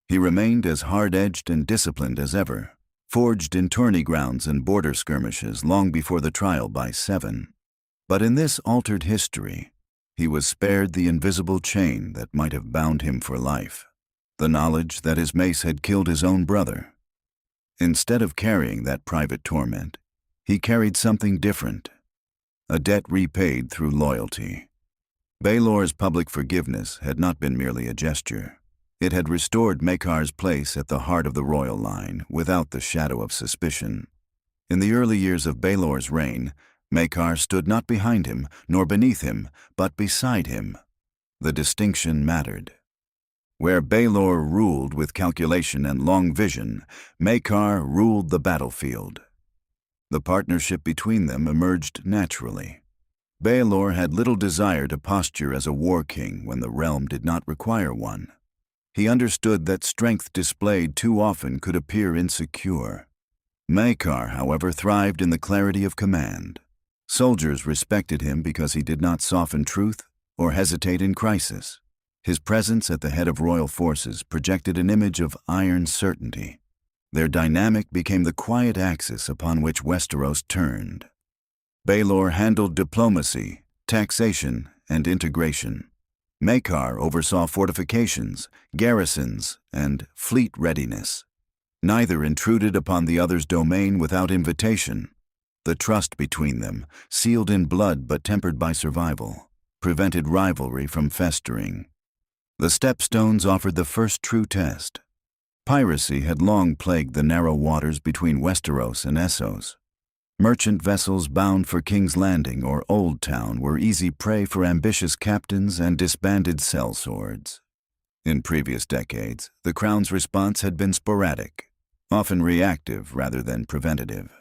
He remained as hard-edged and disciplined as ever, forged in tourney grounds and border skirmishes long before the trial by 7. But in this altered history, he was spared the invisible chain that might have bound him for life, the knowledge that his mace had killed his own brother. Instead of carrying that private torment, he carried something different, a debt repaid through loyalty. Baelor's public forgiveness had not been merely a gesture. It had restored Maekar's place at the heart of the royal line without the shadow of suspicion. In the early years of Baelor's reign, Maekar stood not behind him nor beneath him, but beside him. The distinction mattered. Where Baelor ruled with calculation and long vision, Maekar ruled the battlefield. The partnership between them emerged naturally. Baelor had little desire to posture as a war king when the realm did not require one. He understood that strength displayed too often could appear insecure. Maekar, however, thrived in the clarity of command. Soldiers respected him because he did not soften truth or hesitate in crisis. His presence at the head of royal forces projected an image of iron certainty. Their dynamic became the quiet axis upon which Westeros turned. Baelor handled diplomacy, taxation, and integration. Maekar oversaw fortifications, garrisons, and fleet readiness. Neither intruded upon the other's domain without invitation. The trust between them, sealed in blood but tempered by survival, prevented rivalry from festering. The stepstones offered the first true test. Piracy had long plagued the narrow waters between Westeros and Essos. Merchant vessels bound for King's Landing or Old Town were easy prey for ambitious captains and disbanded sellswords. In previous decades, the Crown's response had been sporadic, often reactive rather than preventative.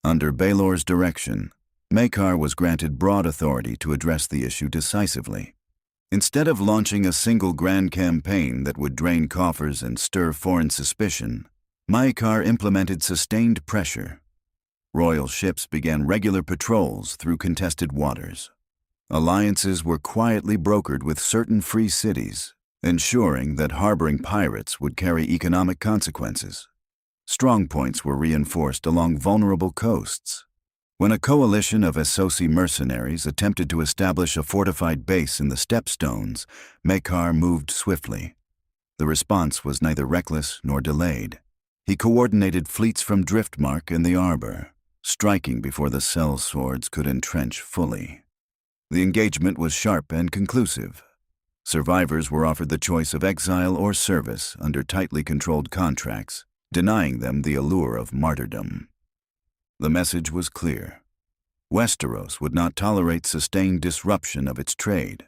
Under Baelor's direction, Maekar was granted broad authority to address the issue decisively. Instead of launching a single grand campaign that would drain coffers and stir foreign suspicion, Maekar implemented sustained pressure. Royal ships began regular patrols through contested waters. Alliances were quietly brokered with certain free cities, ensuring that harboring pirates would carry economic consequences. Strongpoints were reinforced along vulnerable coasts. When a coalition of Essosi mercenaries attempted to establish a fortified base in the Stepstones, Maekar moved swiftly. The response was neither reckless nor delayed. He coordinated fleets from Driftmark and the Arbor, striking before the sellswords could entrench fully. The engagement was sharp and conclusive. Survivors were offered the choice of exile or service under tightly controlled contracts, denying them the allure of martyrdom. The message was clear. Westeros would not tolerate sustained disruption of its trade.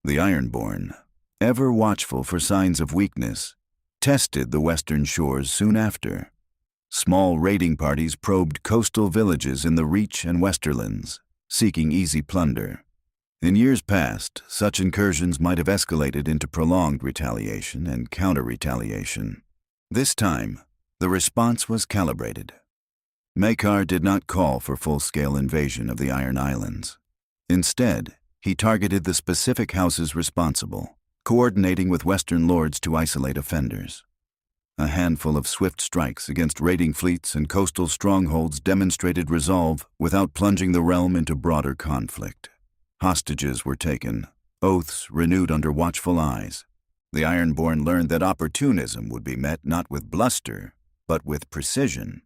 The Ironborn, ever watchful for signs of weakness, tested the western shores soon after. Small raiding parties probed coastal villages in the Reach and Westerlands, seeking easy plunder. In years past, such incursions might have escalated into prolonged retaliation and counter-retaliation. This time, the response was calibrated. Maekar did not call for full-scale invasion of the Iron Islands. Instead, he targeted the specific houses responsible, coordinating with Western lords to isolate offenders. A handful of swift strikes against raiding fleets and coastal strongholds demonstrated resolve without plunging the realm into broader conflict. Hostages were taken, oaths renewed under watchful eyes. The Ironborn learned that opportunism would be met not with bluster, but with precision.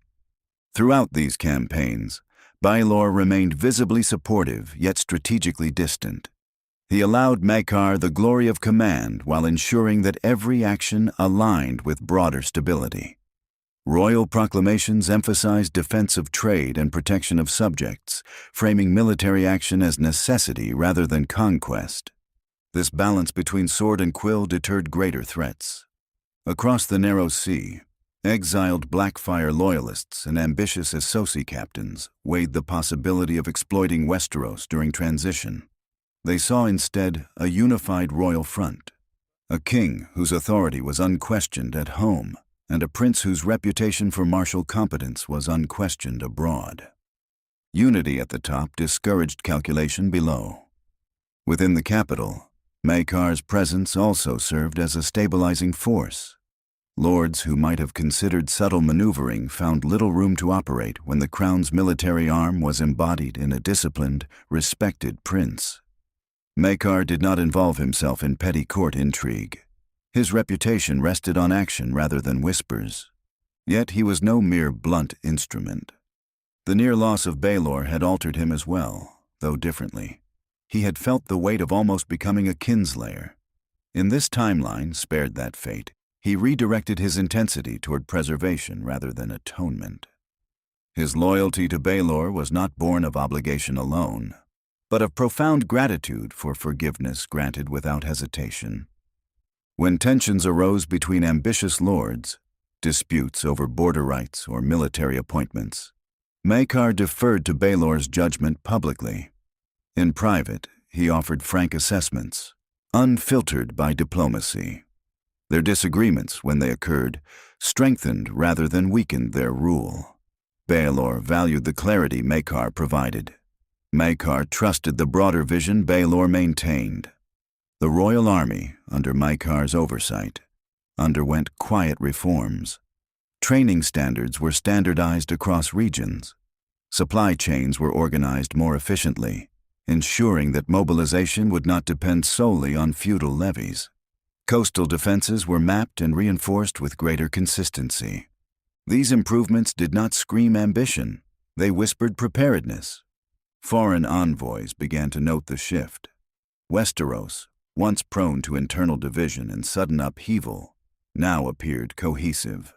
Throughout these campaigns, Baelor remained visibly supportive yet strategically distant. He allowed Maekar the glory of command while ensuring that every action aligned with broader stability. Royal proclamations emphasized defense of trade and protection of subjects, framing military action as necessity rather than conquest. This balance between sword and quill deterred greater threats. Across the narrow sea, exiled Blackfyre loyalists and ambitious Essosi captains weighed the possibility of exploiting Westeros during transition. They saw instead a unified royal front, a king whose authority was unquestioned at home, and a prince whose reputation for martial competence was unquestioned abroad. Unity at the top discouraged calculation below. Within the capital, Maekar's presence also served as a stabilizing force. Lords who might have considered subtle maneuvering found little room to operate when the crown's military arm was embodied in a disciplined, respected prince. Maekar did not involve himself in petty court intrigue. His reputation rested on action rather than whispers. Yet he was no mere blunt instrument. The near loss of Baelor had altered him as well, though differently. He had felt the weight of almost becoming a kinslayer. In this timeline, spared that fate, he redirected his intensity toward preservation rather than atonement. His loyalty to Baelor was not born of obligation alone, but of profound gratitude for forgiveness granted without hesitation. When tensions arose between ambitious lords, disputes over border rights or military appointments, Maekar deferred to Baelor's judgment publicly. In private, he offered frank assessments, unfiltered by diplomacy. Their disagreements, when they occurred, strengthened rather than weakened their rule. Baelor valued the clarity Maekar provided. Maekar trusted the broader vision Baelor maintained. The royal army, under Maekar's oversight, underwent quiet reforms. Training standards were standardized across regions. Supply chains were organized more efficiently, ensuring that mobilization would not depend solely on feudal levies. Coastal defenses were mapped and reinforced with greater consistency. These improvements did not scream ambition, they whispered preparedness. Foreign envoys began to note the shift. Westeros, once prone to internal division and sudden upheaval, now appeared cohesive.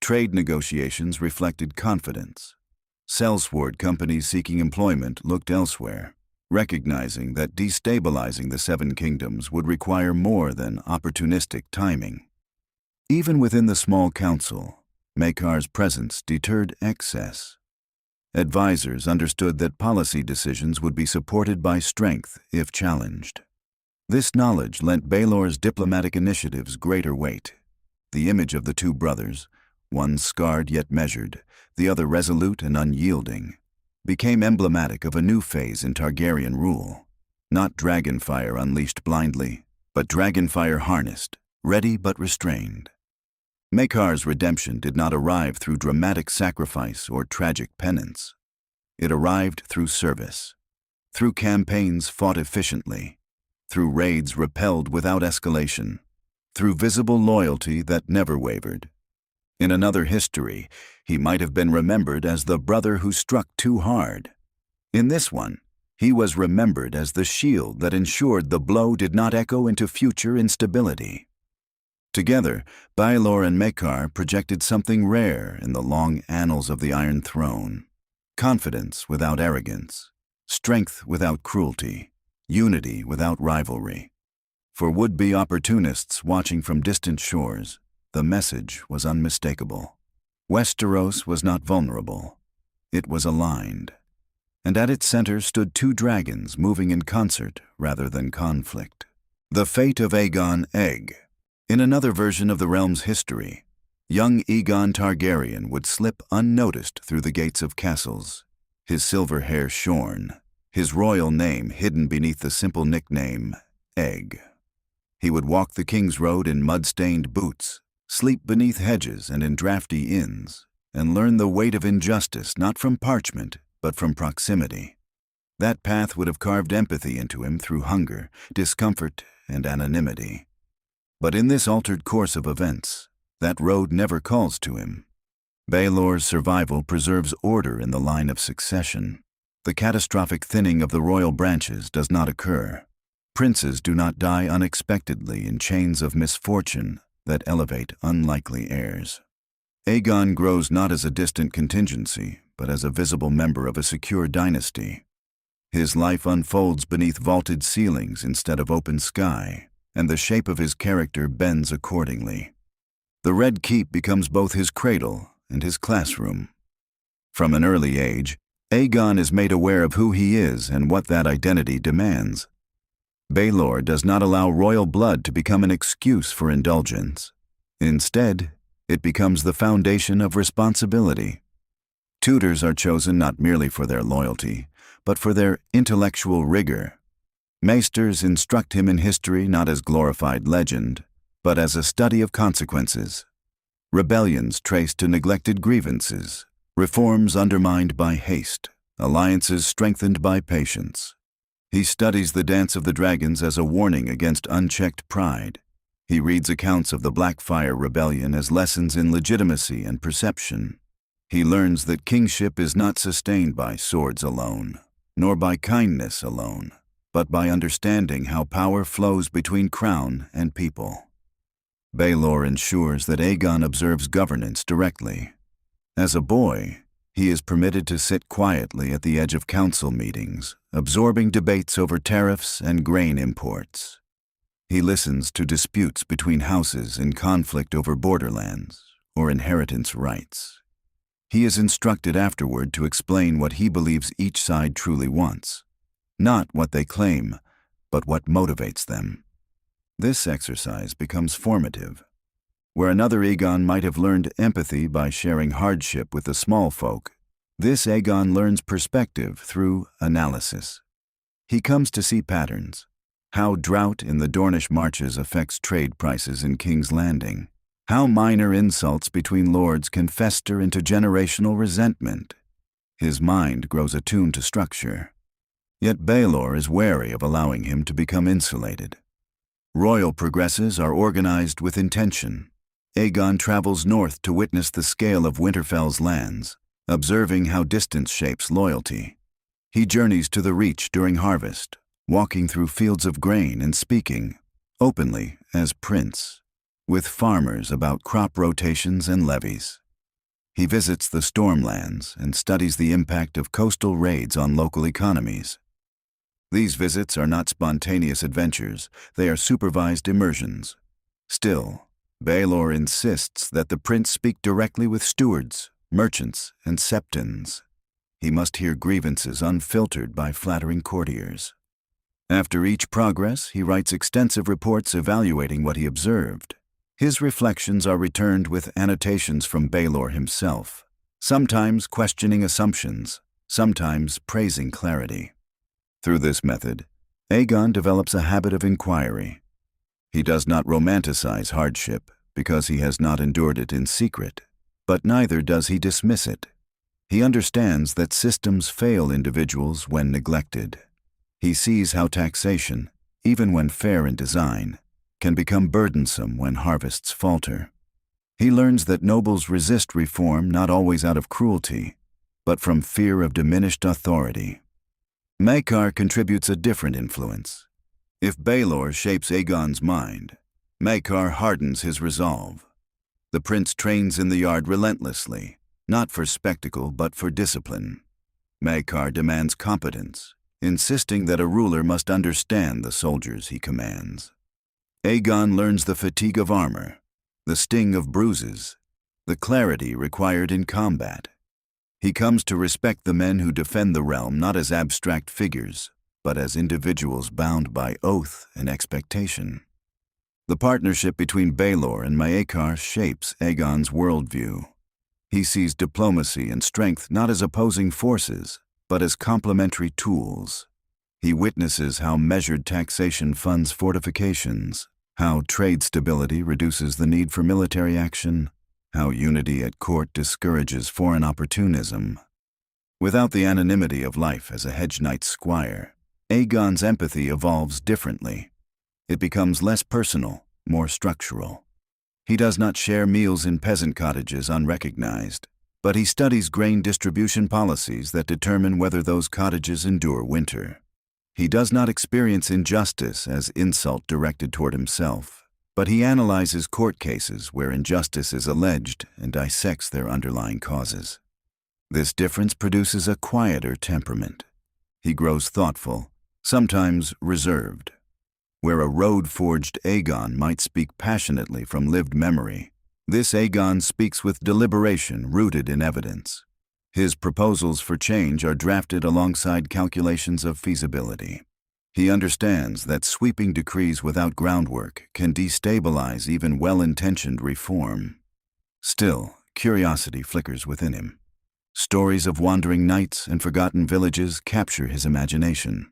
Trade negotiations reflected confidence. Sellsword companies seeking employment looked elsewhere, recognizing that destabilizing the Seven Kingdoms would require more than opportunistic timing. Even within the small council, Maekar's presence deterred excess. Advisors understood that policy decisions would be supported by strength if challenged. This knowledge lent Baelor's diplomatic initiatives greater weight. The image of the two brothers, one scarred yet measured, the other resolute and unyielding, became emblematic of a new phase in Targaryen rule. Not dragonfire unleashed blindly, but dragonfire harnessed, ready but restrained. Maekar's redemption did not arrive through dramatic sacrifice or tragic penance. It arrived through service, through campaigns fought efficiently, through raids repelled without escalation, through visible loyalty that never wavered. In another history, he might have been remembered as the brother who struck too hard. In this one, he was remembered as the shield that ensured the blow did not echo into future instability. Together, Baelor and Maekar projected something rare in the long annals of the Iron Throne: confidence without arrogance, strength without cruelty, unity without rivalry. For would-be opportunists watching from distant shores, the message was unmistakable. Westeros was not vulnerable. It was aligned. And at its center stood two dragons moving in concert rather than conflict. The fate of Aegon Egg. In another version of the realm's history, young Aegon Targaryen would slip unnoticed through the gates of castles, his silver hair shorn, his royal name hidden beneath the simple nickname Egg. He would walk the King's Road in mud-stained boots, sleep beneath hedges and in drafty inns, and learn the weight of injustice not from parchment, but from proximity. That path would have carved empathy into him through hunger, discomfort, and anonymity. But in this altered course of events, that road never calls to him. Baelor's survival preserves order in the line of succession. The catastrophic thinning of the royal branches does not occur. Princes do not die unexpectedly in chains of misfortune that elevate unlikely heirs. Aegon grows not as a distant contingency, but as a visible member of a secure dynasty. His life unfolds beneath vaulted ceilings instead of open sky, and the shape of his character bends accordingly. The Red Keep becomes both his cradle and his classroom. From an early age, Aegon is made aware of who he is and what that identity demands. Baelor does not allow royal blood to become an excuse for indulgence. Instead, it becomes the foundation of responsibility. Tutors are chosen not merely for their loyalty, but for their intellectual rigor. Maesters instruct him in history not as glorified legend, but as a study of consequences. Rebellions traced to neglected grievances, reforms undermined by haste, alliances strengthened by patience. He studies the dance of the dragons as a warning against unchecked pride. He reads accounts of the Blackfyre rebellion as lessons in legitimacy and perception. He learns that kingship is not sustained by swords alone, nor by kindness alone, but by understanding how power flows between crown and people. Baelor ensures that Aegon observes governance directly. As a boy, he is permitted to sit quietly at the edge of council meetings, absorbing debates over tariffs and grain imports. He listens to disputes between houses in conflict over borderlands or inheritance rights. He is instructed afterward to explain what he believes each side truly wants, not what they claim, but what motivates them. This exercise becomes formative. Where another Aegon might have learned empathy by sharing hardship with the small folk, this Aegon learns perspective through analysis. He comes to see patterns: how drought in the Dornish marches affects trade prices in King's Landing, how minor insults between lords can fester into generational resentment. His mind grows attuned to structure. Yet Baelor is wary of allowing him to become insulated. Royal progresses are organized with intention. Aegon travels north to witness the scale of Winterfell's lands, observing how distance shapes loyalty. He journeys to the Reach during harvest, walking through fields of grain and speaking, openly as prince, with farmers about crop rotations and levies. He visits the Stormlands and studies the impact of coastal raids on local economies. These visits are not spontaneous adventures, they are supervised immersions. Still, Baelor insists that the prince speak directly with stewards, merchants, and septons. He must hear grievances unfiltered by flattering courtiers. After each progress, he writes extensive reports evaluating what he observed. His reflections are returned with annotations from Baelor himself, sometimes questioning assumptions, sometimes praising clarity. Through this method, Aegon develops a habit of inquiry. He does not romanticize hardship because he has not endured it in secret, but neither does he dismiss it. He understands that systems fail individuals when neglected. He sees how taxation, even when fair in design, can become burdensome when harvests falter. He learns that nobles resist reform not always out of cruelty, but from fear of diminished authority. Maekar contributes a different influence. If Baelor shapes Aegon's mind, Maekar hardens his resolve. The prince trains in the yard relentlessly, not for spectacle but for discipline. Maekar demands competence, insisting that a ruler must understand the soldiers he commands. Aegon learns the fatigue of armor, the sting of bruises, the clarity required in combat. He comes to respect the men who defend the realm not as abstract figures, but as individuals bound by oath and expectation. The partnership between Baelor and Maekar shapes Aegon's worldview. He sees diplomacy and strength not as opposing forces, but as complementary tools. He witnesses how measured taxation funds fortifications, how trade stability reduces the need for military action, how unity at court discourages foreign opportunism. Without the anonymity of life as a hedge knight's squire, Aegon's empathy evolves differently. It becomes less personal, more structural. He does not share meals in peasant cottages unrecognized, but he studies grain distribution policies that determine whether those cottages endure winter. He does not experience injustice as insult directed toward himself, but he analyzes court cases where injustice is alleged and dissects their underlying causes. This difference produces a quieter temperament. He grows thoughtful, sometimes reserved. Where a road-forged Aegon might speak passionately from lived memory, this Aegon speaks with deliberation rooted in evidence. His proposals for change are drafted alongside calculations of feasibility. He understands that sweeping decrees without groundwork can destabilize even well-intentioned reform. Still, curiosity flickers within him. Stories of wandering knights and forgotten villages capture his imagination.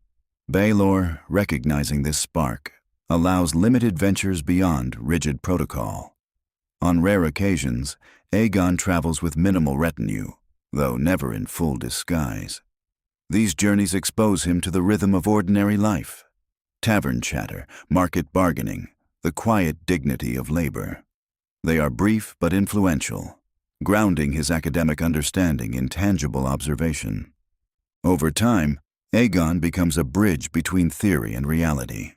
Baelor, recognizing this spark, allows limited ventures beyond rigid protocol. On rare occasions, Aegon travels with minimal retinue, though never in full disguise. These journeys expose him to the rhythm of ordinary life: tavern chatter, market bargaining, the quiet dignity of labor. They are brief but influential, grounding his academic understanding in tangible observation. Over time, Aegon becomes a bridge between theory and reality.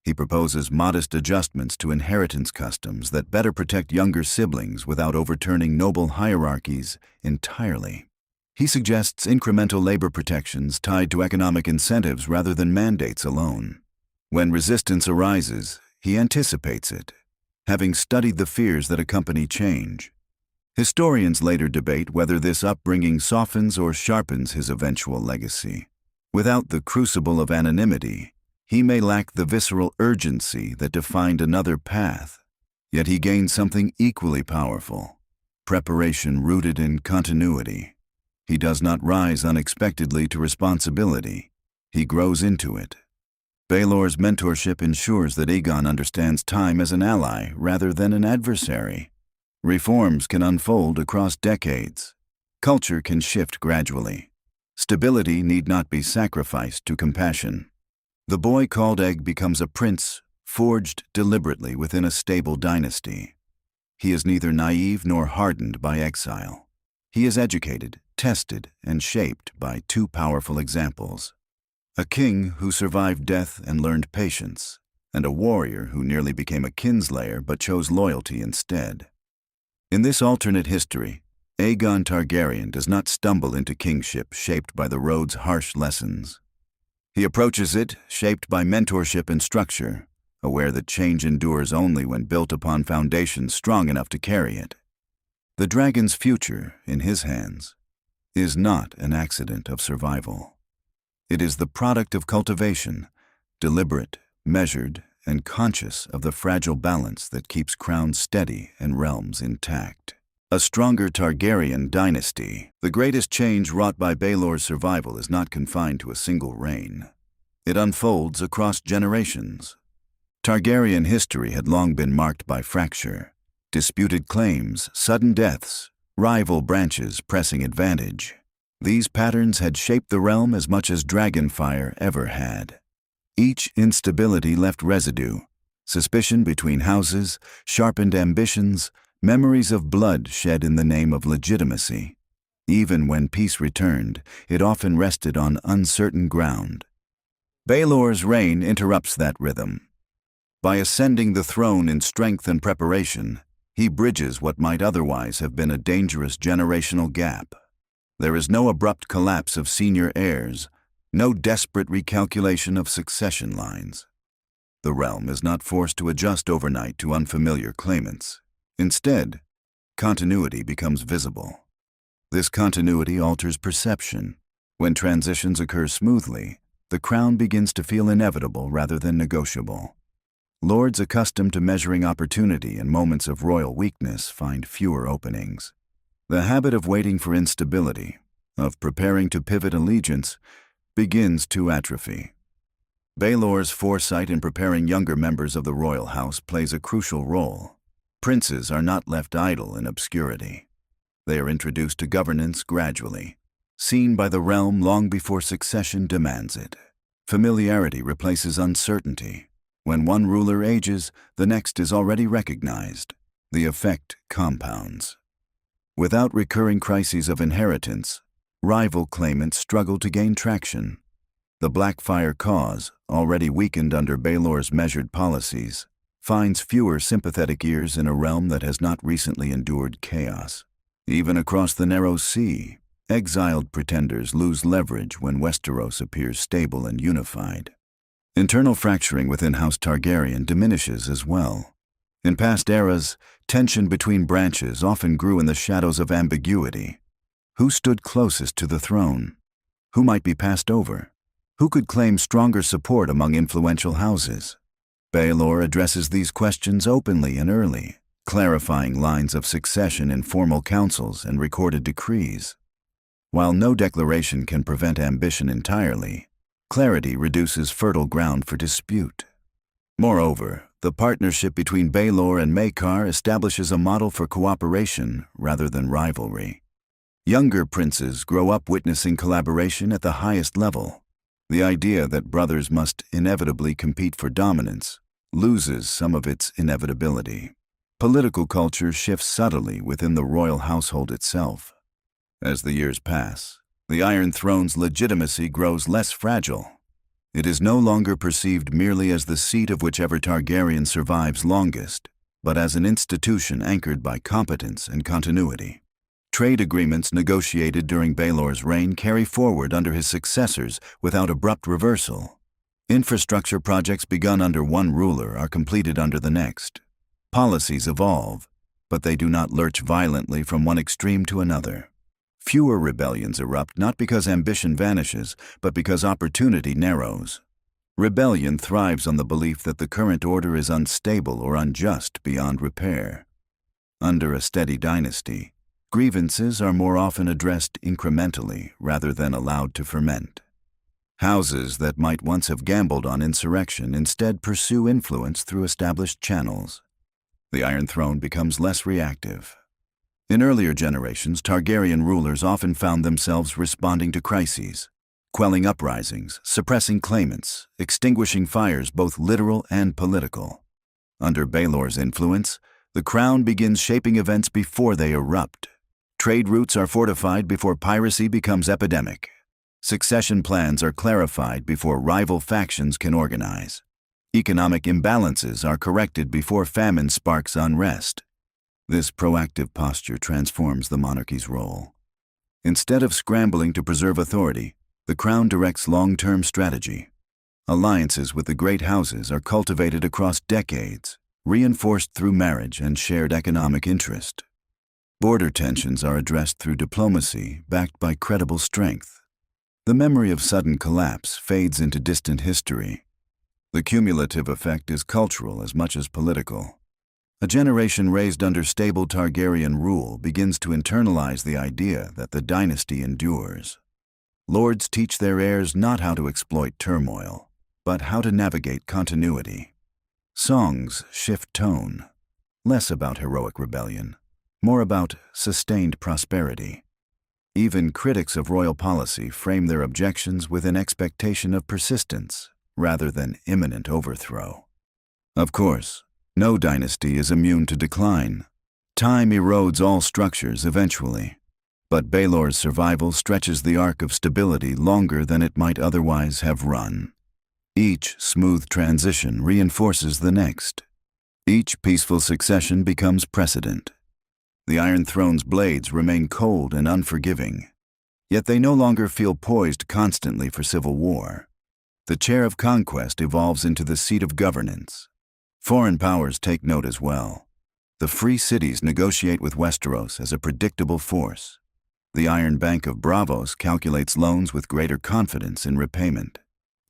He proposes modest adjustments to inheritance customs that better protect younger siblings without overturning noble hierarchies entirely. He suggests incremental labor protections tied to economic incentives rather than mandates alone. When resistance arises, he anticipates it, having studied the fears that accompany change. Historians later debate whether this upbringing softens or sharpens his eventual legacy. Without the crucible of anonymity, he may lack the visceral urgency that defined another path. Yet he gains something equally powerful: preparation rooted in continuity. He does not rise unexpectedly to responsibility. He grows into it. Baelor's mentorship ensures that Aegon understands time as an ally rather than an adversary. Reforms can unfold across decades. Culture can shift gradually. Stability need not be sacrificed to compassion. The boy called Egg becomes a prince, forged deliberately within a stable dynasty. He is neither naive nor hardened by exile. He is educated, tested, and shaped by two powerful examples: a king who survived death and learned patience, and a warrior who nearly became a kinslayer but chose loyalty instead. In this alternate history, Aegon Targaryen does not stumble into kingship shaped by the road's harsh lessons. He approaches it shaped by mentorship and structure, aware that change endures only when built upon foundations strong enough to carry it. The dragon's future, in his hands, is not an accident of survival. It is the product of cultivation, deliberate, measured, and conscious of the fragile balance that keeps crowns steady and realms intact. A stronger Targaryen dynasty. The greatest change wrought by Baelor's survival is not confined to a single reign. It unfolds across generations. Targaryen history had long been marked by fracture, disputed claims, sudden deaths, rival branches pressing advantage. These patterns had shaped the realm as much as Dragonfire ever had. Each instability left residue, Suspicion between houses, sharpened ambitions, memories of blood shed in the name of legitimacy. Even when peace returned, it often rested on uncertain ground. Baelor's reign interrupts that rhythm. By ascending the throne in strength and preparation, he bridges what might otherwise have been a dangerous generational gap. There is no abrupt collapse of senior heirs, no desperate recalculation of succession lines. The realm is not forced to adjust overnight to unfamiliar claimants. Instead, continuity becomes visible. This continuity alters perception. When transitions occur smoothly, the crown begins to feel inevitable rather than negotiable. Lords accustomed to measuring opportunity in moments of royal weakness find fewer openings. The habit of waiting for instability, of preparing to pivot allegiance, begins to atrophy. Baelor's foresight in preparing younger members of the royal house plays a crucial role. Princes are not left idle in obscurity. They are introduced to governance gradually, seen by the realm long before succession demands it. Familiarity replaces uncertainty. When one ruler ages, the next is already recognized. The effect compounds. Without recurring crises of inheritance, rival claimants struggle to gain traction. The Blackfyre cause, already weakened under Baelor's measured policies, finds fewer sympathetic ears in a realm that has not recently endured chaos. Even across the narrow sea, exiled pretenders lose leverage when Westeros appears stable and unified. Internal fracturing within House Targaryen diminishes as well. In past eras, tension between branches often grew in the shadows of ambiguity. Who stood closest to the throne? Who might be passed over? Who could claim stronger support among influential houses? Baelor addresses these questions openly and early, clarifying lines of succession in formal councils and recorded decrees. While no declaration can prevent ambition entirely, clarity reduces fertile ground for dispute. Moreover, the partnership between Baelor and Maekar establishes a model for cooperation rather than rivalry. Younger princes grow up witnessing collaboration at the highest level. The idea that brothers must inevitably compete for dominance loses some of its inevitability. Political culture shifts subtly within the royal household itself. As the years pass, the Iron Throne's legitimacy grows less fragile. It is no longer perceived merely as the seat of whichever Targaryen survives longest, but as an institution anchored by competence and continuity. Trade agreements negotiated during Baelor's reign carry forward under his successors without abrupt reversal. Infrastructure projects begun under one ruler are completed under the next. Policies evolve, but they do not lurch violently from one extreme to another. Fewer rebellions erupt not because ambition vanishes, but because opportunity narrows. Rebellion thrives on the belief that the current order is unstable or unjust beyond repair. Under a steady dynasty, grievances are more often addressed incrementally rather than allowed to ferment. Houses that might once have gambled on insurrection instead pursue influence through established channels. The Iron Throne becomes less reactive. In earlier generations, Targaryen rulers often found themselves responding to crises, quelling uprisings, suppressing claimants, extinguishing fires both literal and political. Under Baelor's influence, the crown begins shaping events before they erupt. Trade routes are fortified before piracy becomes epidemic. Succession plans are clarified before rival factions can organize. Economic imbalances are corrected before famine sparks unrest. This proactive posture transforms the monarchy's role. Instead of scrambling to preserve authority, the crown directs long-term strategy. Alliances with the great houses are cultivated across decades, reinforced through marriage and shared economic interest. Border tensions are addressed through diplomacy backed by credible strength. The memory of sudden collapse fades into distant history. The cumulative effect is cultural as much as political. A generation raised under stable Targaryen rule begins to internalize the idea that the dynasty endures. Lords teach their heirs not how to exploit turmoil, but how to navigate continuity. Songs shift tone, less about heroic rebellion, more about sustained prosperity. Even critics of royal policy frame their objections with an expectation of persistence rather than imminent overthrow. Of course, no dynasty is immune to decline. Time erodes all structures eventually. But Baelor's survival stretches the arc of stability longer than it might otherwise have run. Each smooth transition reinforces the next. Each peaceful succession becomes precedent. The Iron Throne's blades remain cold and unforgiving, yet they no longer feel poised constantly for civil war. The chair of conquest evolves into the seat of governance. Foreign powers take note as well. The free cities negotiate with Westeros as a predictable force. The Iron Bank of Bravos calculates loans with greater confidence in repayment.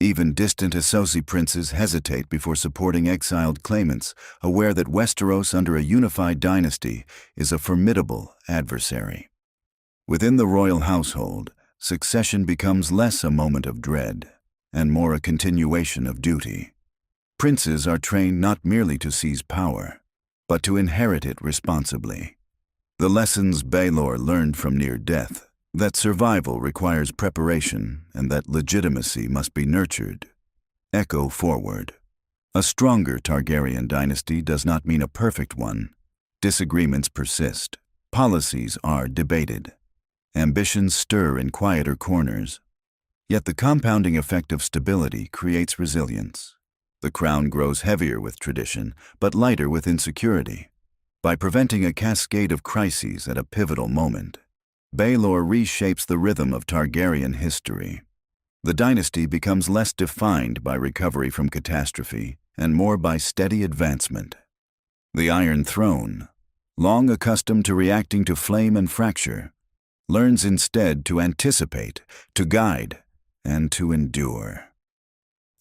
Even distant associate princes hesitate before supporting exiled claimants, aware that Westeros under a unified dynasty is a formidable adversary. Within the royal household, succession becomes less a moment of dread and more a continuation of duty. Princes are trained not merely to seize power, but to inherit it responsibly. The lessons Baelor learned from near death, that survival requires preparation and that legitimacy must be nurtured, echo forward. A stronger Targaryen dynasty does not mean a perfect one. Disagreements persist. Policies are debated. Ambitions stir in quieter corners. Yet the compounding effect of stability creates resilience. The crown grows heavier with tradition, but lighter with insecurity. By preventing a cascade of crises at a pivotal moment, Baelor reshapes the rhythm of Targaryen history. The dynasty becomes less defined by recovery from catastrophe and more by steady advancement. The Iron Throne, long accustomed to reacting to flame and fracture, learns instead to anticipate, to guide, and to endure.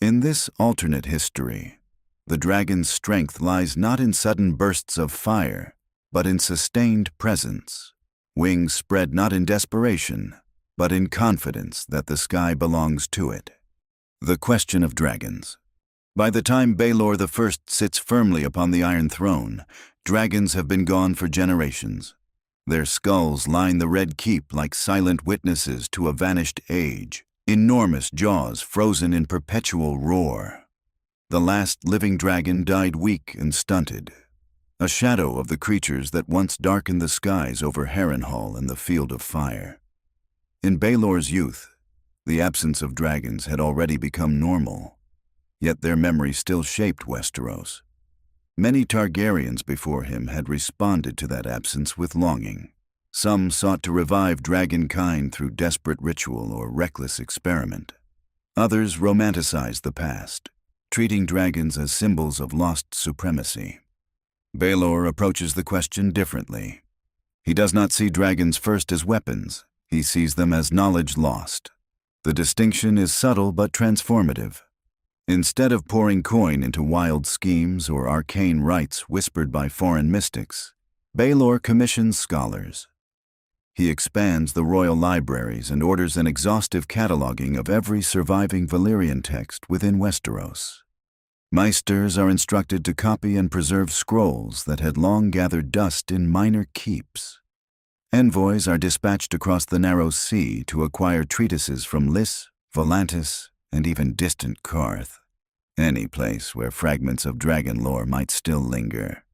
In this alternate history, the dragon's strength lies not in sudden bursts of fire, but in sustained presence. Wings spread not in desperation, but in confidence that the sky belongs to it. The question of dragons. By the time Baelor I sits firmly upon the Iron Throne, dragons have been gone for generations. Their skulls line the Red Keep like silent witnesses to a vanished age, enormous jaws frozen in perpetual roar. The last living dragon died weak and stunted, a shadow of the creatures that once darkened the skies over Harrenhal and the Field of Fire. In Baelor's youth, the absence of dragons had already become normal, yet their memory still shaped Westeros. Many Targaryens before him had responded to that absence with longing. Some sought to revive dragonkind through desperate ritual or reckless experiment. Others romanticized the past, treating dragons as symbols of lost supremacy. Baelor approaches the question differently. He does not see dragons first as weapons. He sees them as knowledge lost. The distinction is subtle but transformative. Instead of pouring coin into wild schemes or arcane rites whispered by foreign mystics, Baelor commissions scholars. He expands the royal libraries and orders an exhaustive cataloging of every surviving Valyrian text within Westeros. Maesters are instructed to copy and preserve scrolls that had long gathered dust in minor keeps. Envoys are dispatched across the narrow sea to acquire treatises from Lys, Volantis, and even distant Karth, any place where fragments of dragon lore might still linger.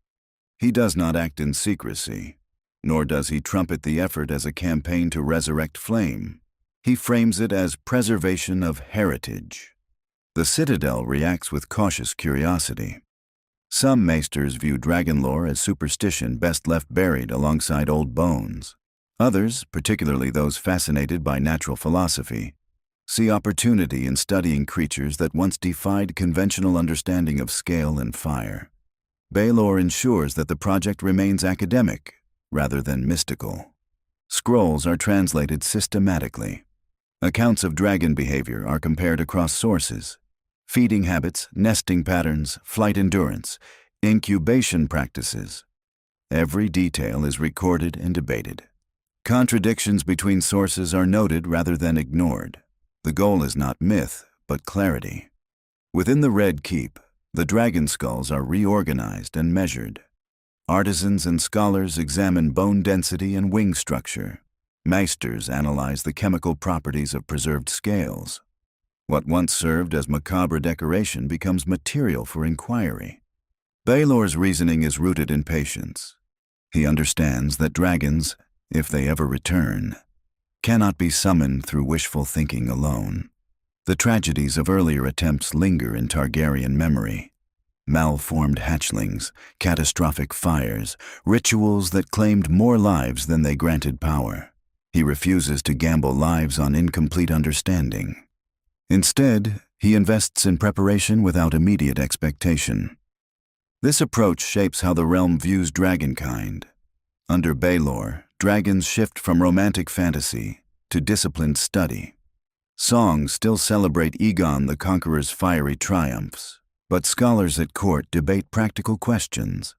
He does not act in secrecy, nor does he trumpet the effort as a campaign to resurrect flame. He frames it as preservation of heritage. The Citadel reacts with cautious curiosity. Some maesters view dragon lore as superstition best left buried alongside old bones. Others, particularly those fascinated by natural philosophy, see opportunity in studying creatures that once defied conventional understanding of scale and fire. Baelor ensures that the project remains academic rather than mystical. Scrolls are translated systematically. Accounts of dragon behavior are compared across sources. Feeding habits, nesting patterns, flight endurance, incubation practices. Every detail is recorded and debated. Contradictions between sources are noted rather than ignored. The goal is not myth, but clarity. Within the Red Keep, the dragon skulls are reorganized and measured. Artisans and scholars examine bone density and wing structure. Maesters analyze the chemical properties of preserved scales. What once served as macabre decoration becomes material for inquiry. Baelor's reasoning is rooted in patience. He understands that dragons, if they ever return, cannot be summoned through wishful thinking alone. The tragedies of earlier attempts linger in Targaryen memory. Malformed hatchlings, catastrophic fires, rituals that claimed more lives than they granted power. He refuses to gamble lives on incomplete understanding. Instead, he invests in preparation without immediate expectation. This approach shapes how the realm views dragonkind. Under Baelor, dragons shift from romantic fantasy to disciplined study. Songs still celebrate Aegon the Conqueror's fiery triumphs, but scholars at court debate practical questions.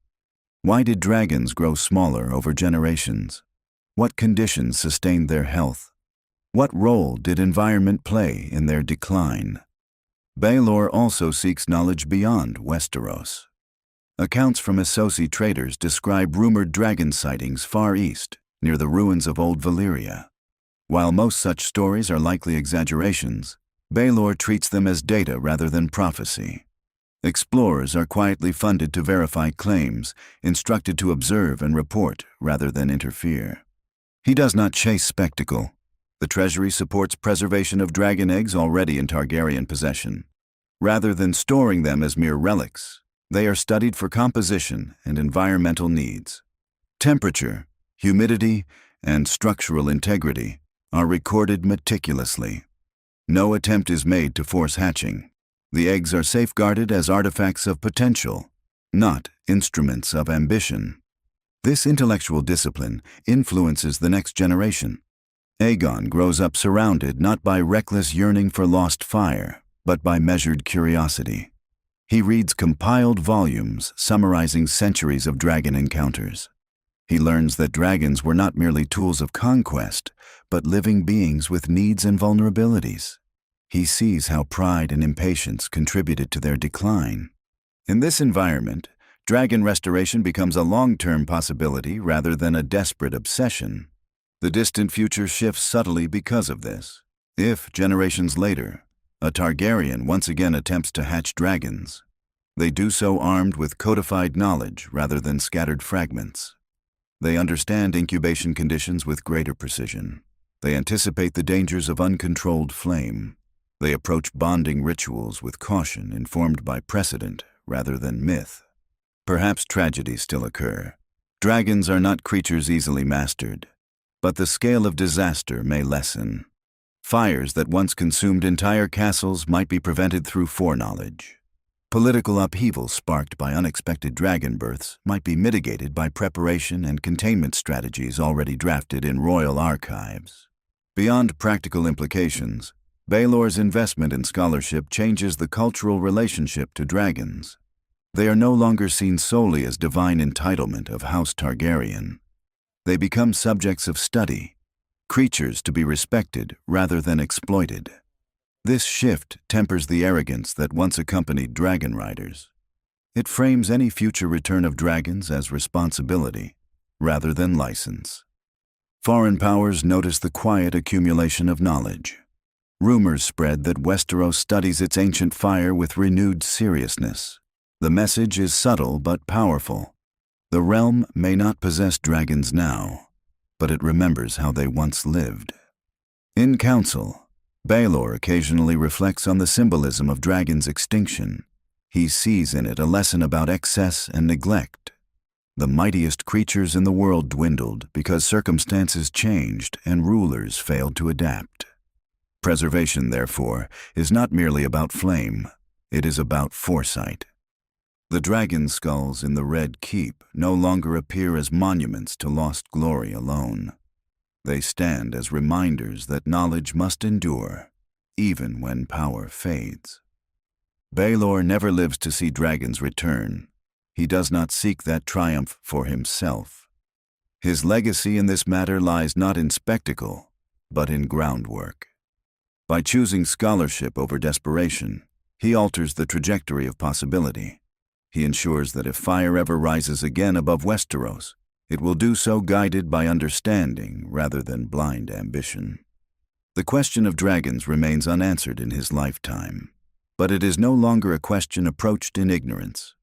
Why did dragons grow smaller over generations? What conditions sustained their health? What role did environment play in their decline? Baelor also seeks knowledge beyond Westeros. Accounts from Essosi traders describe rumored dragon sightings far east, near the ruins of Old Valyria. While most such stories are likely exaggerations, Baelor treats them as data rather than prophecy. Explorers are quietly funded to verify claims, instructed to observe and report rather than interfere. He does not chase spectacle. The treasury supports preservation of dragon eggs already in Targaryen possession. Rather than storing them as mere relics, they are studied for composition and environmental needs. Temperature, humidity, and structural integrity are recorded meticulously. No attempt is made to force hatching. The eggs are safeguarded as artifacts of potential, not instruments of ambition. This intellectual discipline influences the next generation. Aegon grows up surrounded not by reckless yearning for lost fire, but by measured curiosity. He reads compiled volumes summarizing centuries of dragon encounters. He learns that dragons were not merely tools of conquest, but living beings with needs and vulnerabilities. He sees how pride and impatience contributed to their decline. In this environment, dragon restoration becomes a long-term possibility rather than a desperate obsession. The distant future shifts subtly because of this. If, generations later, a Targaryen once again attempts to hatch dragons, they do so armed with codified knowledge rather than scattered fragments. They understand incubation conditions with greater precision. They anticipate the dangers of uncontrolled flame. They approach bonding rituals with caution informed by precedent rather than myth. Perhaps tragedies still occur. Dragons are not creatures easily mastered, but the scale of disaster may lessen. Fires that once consumed entire castles might be prevented through foreknowledge. Political upheaval sparked by unexpected dragon births might be mitigated by preparation and containment strategies already drafted in royal archives. Beyond practical implications, Baelor's investment in scholarship changes the cultural relationship to dragons. They are no longer seen solely as divine entitlement of House Targaryen. They become subjects of study, creatures to be respected rather than exploited. This shift tempers the arrogance that once accompanied dragon riders. It frames any future return of dragons as responsibility rather than license. Foreign powers notice the quiet accumulation of knowledge. Rumors spread that Westeros studies its ancient fire with renewed seriousness. The message is subtle but powerful. The realm may not possess dragons now, but it remembers how they once lived. In council, Baelor occasionally reflects on the symbolism of dragons' extinction. He sees in it a lesson about excess and neglect. The mightiest creatures in the world dwindled because circumstances changed and rulers failed to adapt. Preservation, therefore, is not merely about flame, it is about foresight. The dragon skulls in the Red Keep no longer appear as monuments to lost glory alone. They stand as reminders that knowledge must endure, even when power fades. Baelor never lives to see dragons return. He does not seek that triumph for himself. His legacy in this matter lies not in spectacle, but in groundwork. By choosing scholarship over desperation, he alters the trajectory of possibility. He ensures that if fire ever rises again above Westeros, it will do so guided by understanding rather than blind ambition. The question of dragons remains unanswered in his lifetime, but it is no longer a question approached in ignorance.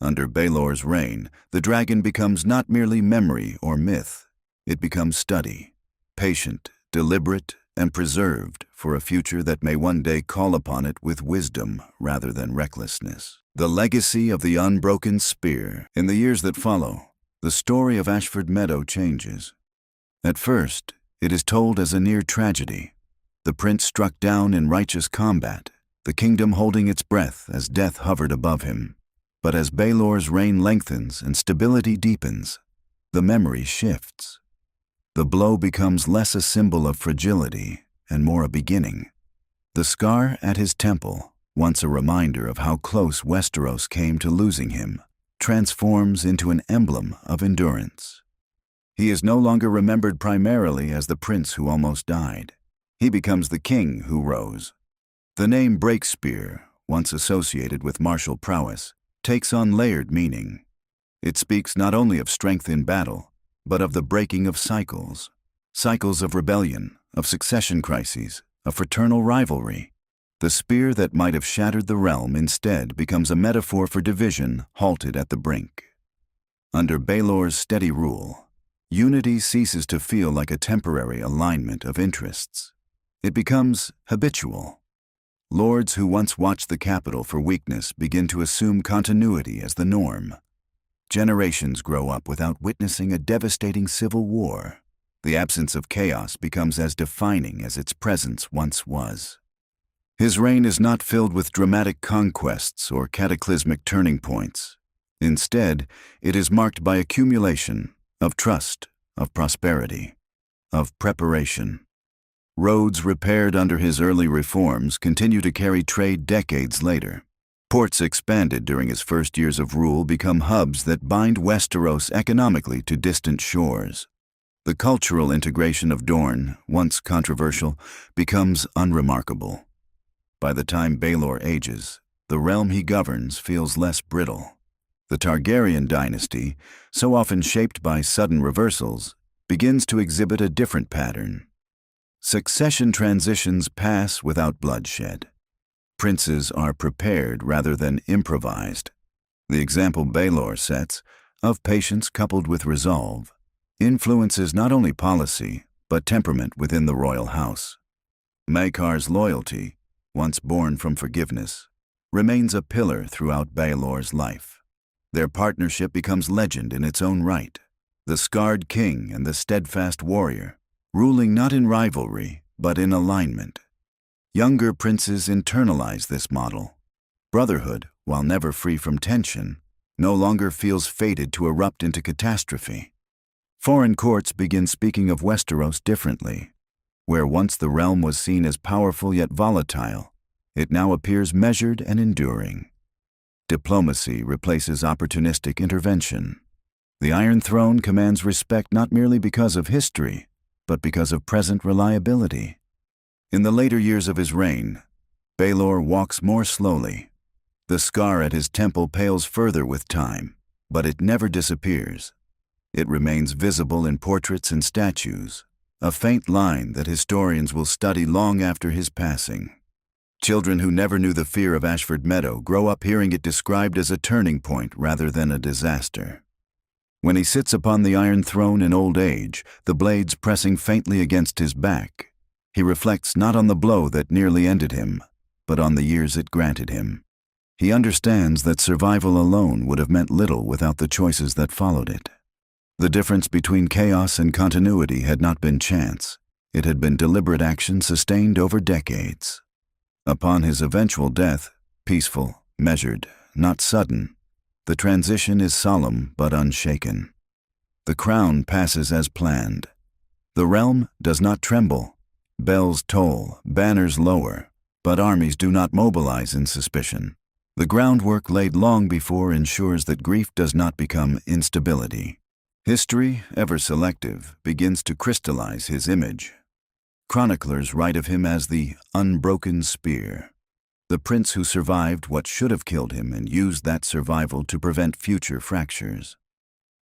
Under Baelor's reign, the dragon becomes not merely memory or myth. It becomes study, patient, deliberate, and preserved for a future that may one day call upon it with wisdom rather than recklessness. The legacy of the unbroken spear. In the years that follow, the story of Ashford Meadow changes. At first, it is told as a near tragedy. The prince struck down in righteous combat, the kingdom holding its breath as death hovered above him. But as Baelor's reign lengthens and stability deepens, the memory shifts. The blow becomes less a symbol of fragility and more a beginning. The scar at his temple, once a reminder of how close Westeros came to losing him, transforms into an emblem of endurance. He is no longer remembered primarily as the prince who almost died. He becomes the king who rose. The name Breakspear, once associated with martial prowess, takes on layered meaning. It speaks not only of strength in battle, but of the breaking of cycles of rebellion, of succession crises, of fraternal rivalry. The spear that might have shattered the realm instead becomes a metaphor for division halted at the brink. Under Baelor's steady rule, unity ceases to feel like a temporary alignment of interests. It becomes habitual. Lords who once watched the capital for weakness begin to assume continuity as the norm. Generations grow up without witnessing a devastating civil war. The absence of chaos becomes as defining as its presence once was. His reign is not filled with dramatic conquests or cataclysmic turning points. Instead, it is marked by accumulation of trust, of prosperity, of preparation. Roads repaired under his early reforms continue to carry trade decades later. Ports expanded during his first years of rule become hubs that bind Westeros economically to distant shores. The cultural integration of Dorne, once controversial, becomes unremarkable. By the time Baelor ages, the realm he governs feels less brittle. The Targarian dynasty, so often shaped by sudden reversals, begins to exhibit a different pattern. Succession transitions pass without bloodshed. Princes are prepared rather than improvised. The example Baelor sets, of patience coupled with resolve, influences not only policy, but temperament within the royal house. Maekar's loyalty, once born from forgiveness, remains a pillar throughout Baelor's life. Their partnership becomes legend in its own right. The scarred king and the steadfast warrior, ruling not in rivalry, but in alignment. Younger princes internalize this model. Brotherhood, while never free from tension, no longer feels fated to erupt into catastrophe. Foreign courts begin speaking of Westeros differently. Where once the realm was seen as powerful yet volatile, it now appears measured and enduring. Diplomacy replaces opportunistic intervention. The Iron Throne commands respect not merely because of history, but because of present reliability. In the later years of his reign, Baelor walks more slowly. The scar at his temple pales further with time, but it never disappears. It remains visible in portraits and statues, a faint line that historians will study long after his passing. Children who never knew the fear of Ashford Meadow grow up hearing it described as a turning point rather than a disaster. When he sits upon the Iron Throne in old age, the blades pressing faintly against his back, he reflects not on the blow that nearly ended him, but on the years it granted him. He understands that survival alone would have meant little without the choices that followed it. The difference between chaos and continuity had not been chance. It had been deliberate action sustained over decades. Upon his eventual death, peaceful, measured, not sudden, the transition is solemn but unshaken. The crown passes as planned. The realm does not tremble. Bells toll, banners lower, but armies do not mobilize in suspicion. The groundwork laid long before ensures that grief does not become instability. History, ever selective, begins to crystallize his image. Chroniclers write of him as the unbroken spear, the prince who survived what should have killed him and used that survival to prevent future fractures.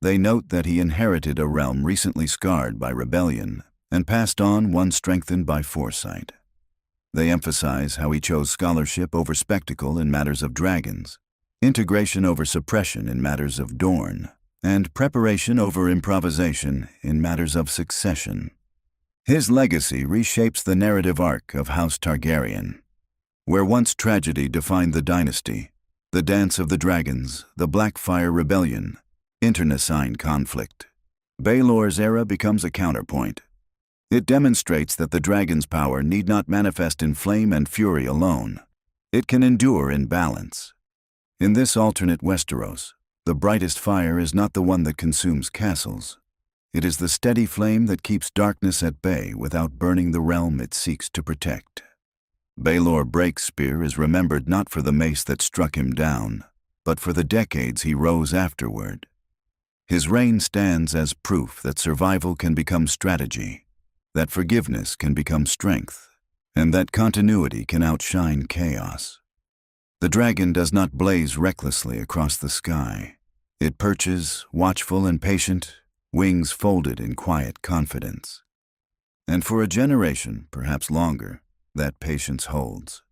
They note that he inherited a realm recently scarred by rebellion and passed on one strengthened by foresight. They emphasize how he chose scholarship over spectacle in matters of dragons, integration over suppression in matters of Dorne, and preparation over improvisation in matters of succession. His legacy reshapes the narrative arc of House Targaryen. Where once tragedy defined the dynasty, the dance of the dragons, the Blackfyre rebellion, internecine conflict, Baelor's era becomes a counterpoint. It demonstrates that the dragon's power need not manifest in flame and fury alone. It can endure in balance. In this alternate Westeros, the brightest fire is not the one that consumes castles. It is the steady flame that keeps darkness at bay without burning the realm it seeks to protect. Baelor Breakspear is remembered not for the mace that struck him down, but for the decades he rose afterward. His reign stands as proof that survival can become strategy, that forgiveness can become strength, and that continuity can outshine chaos. The dragon does not blaze recklessly across the sky. It perches, watchful and patient, wings folded in quiet confidence. And for a generation, perhaps longer, that patience holds.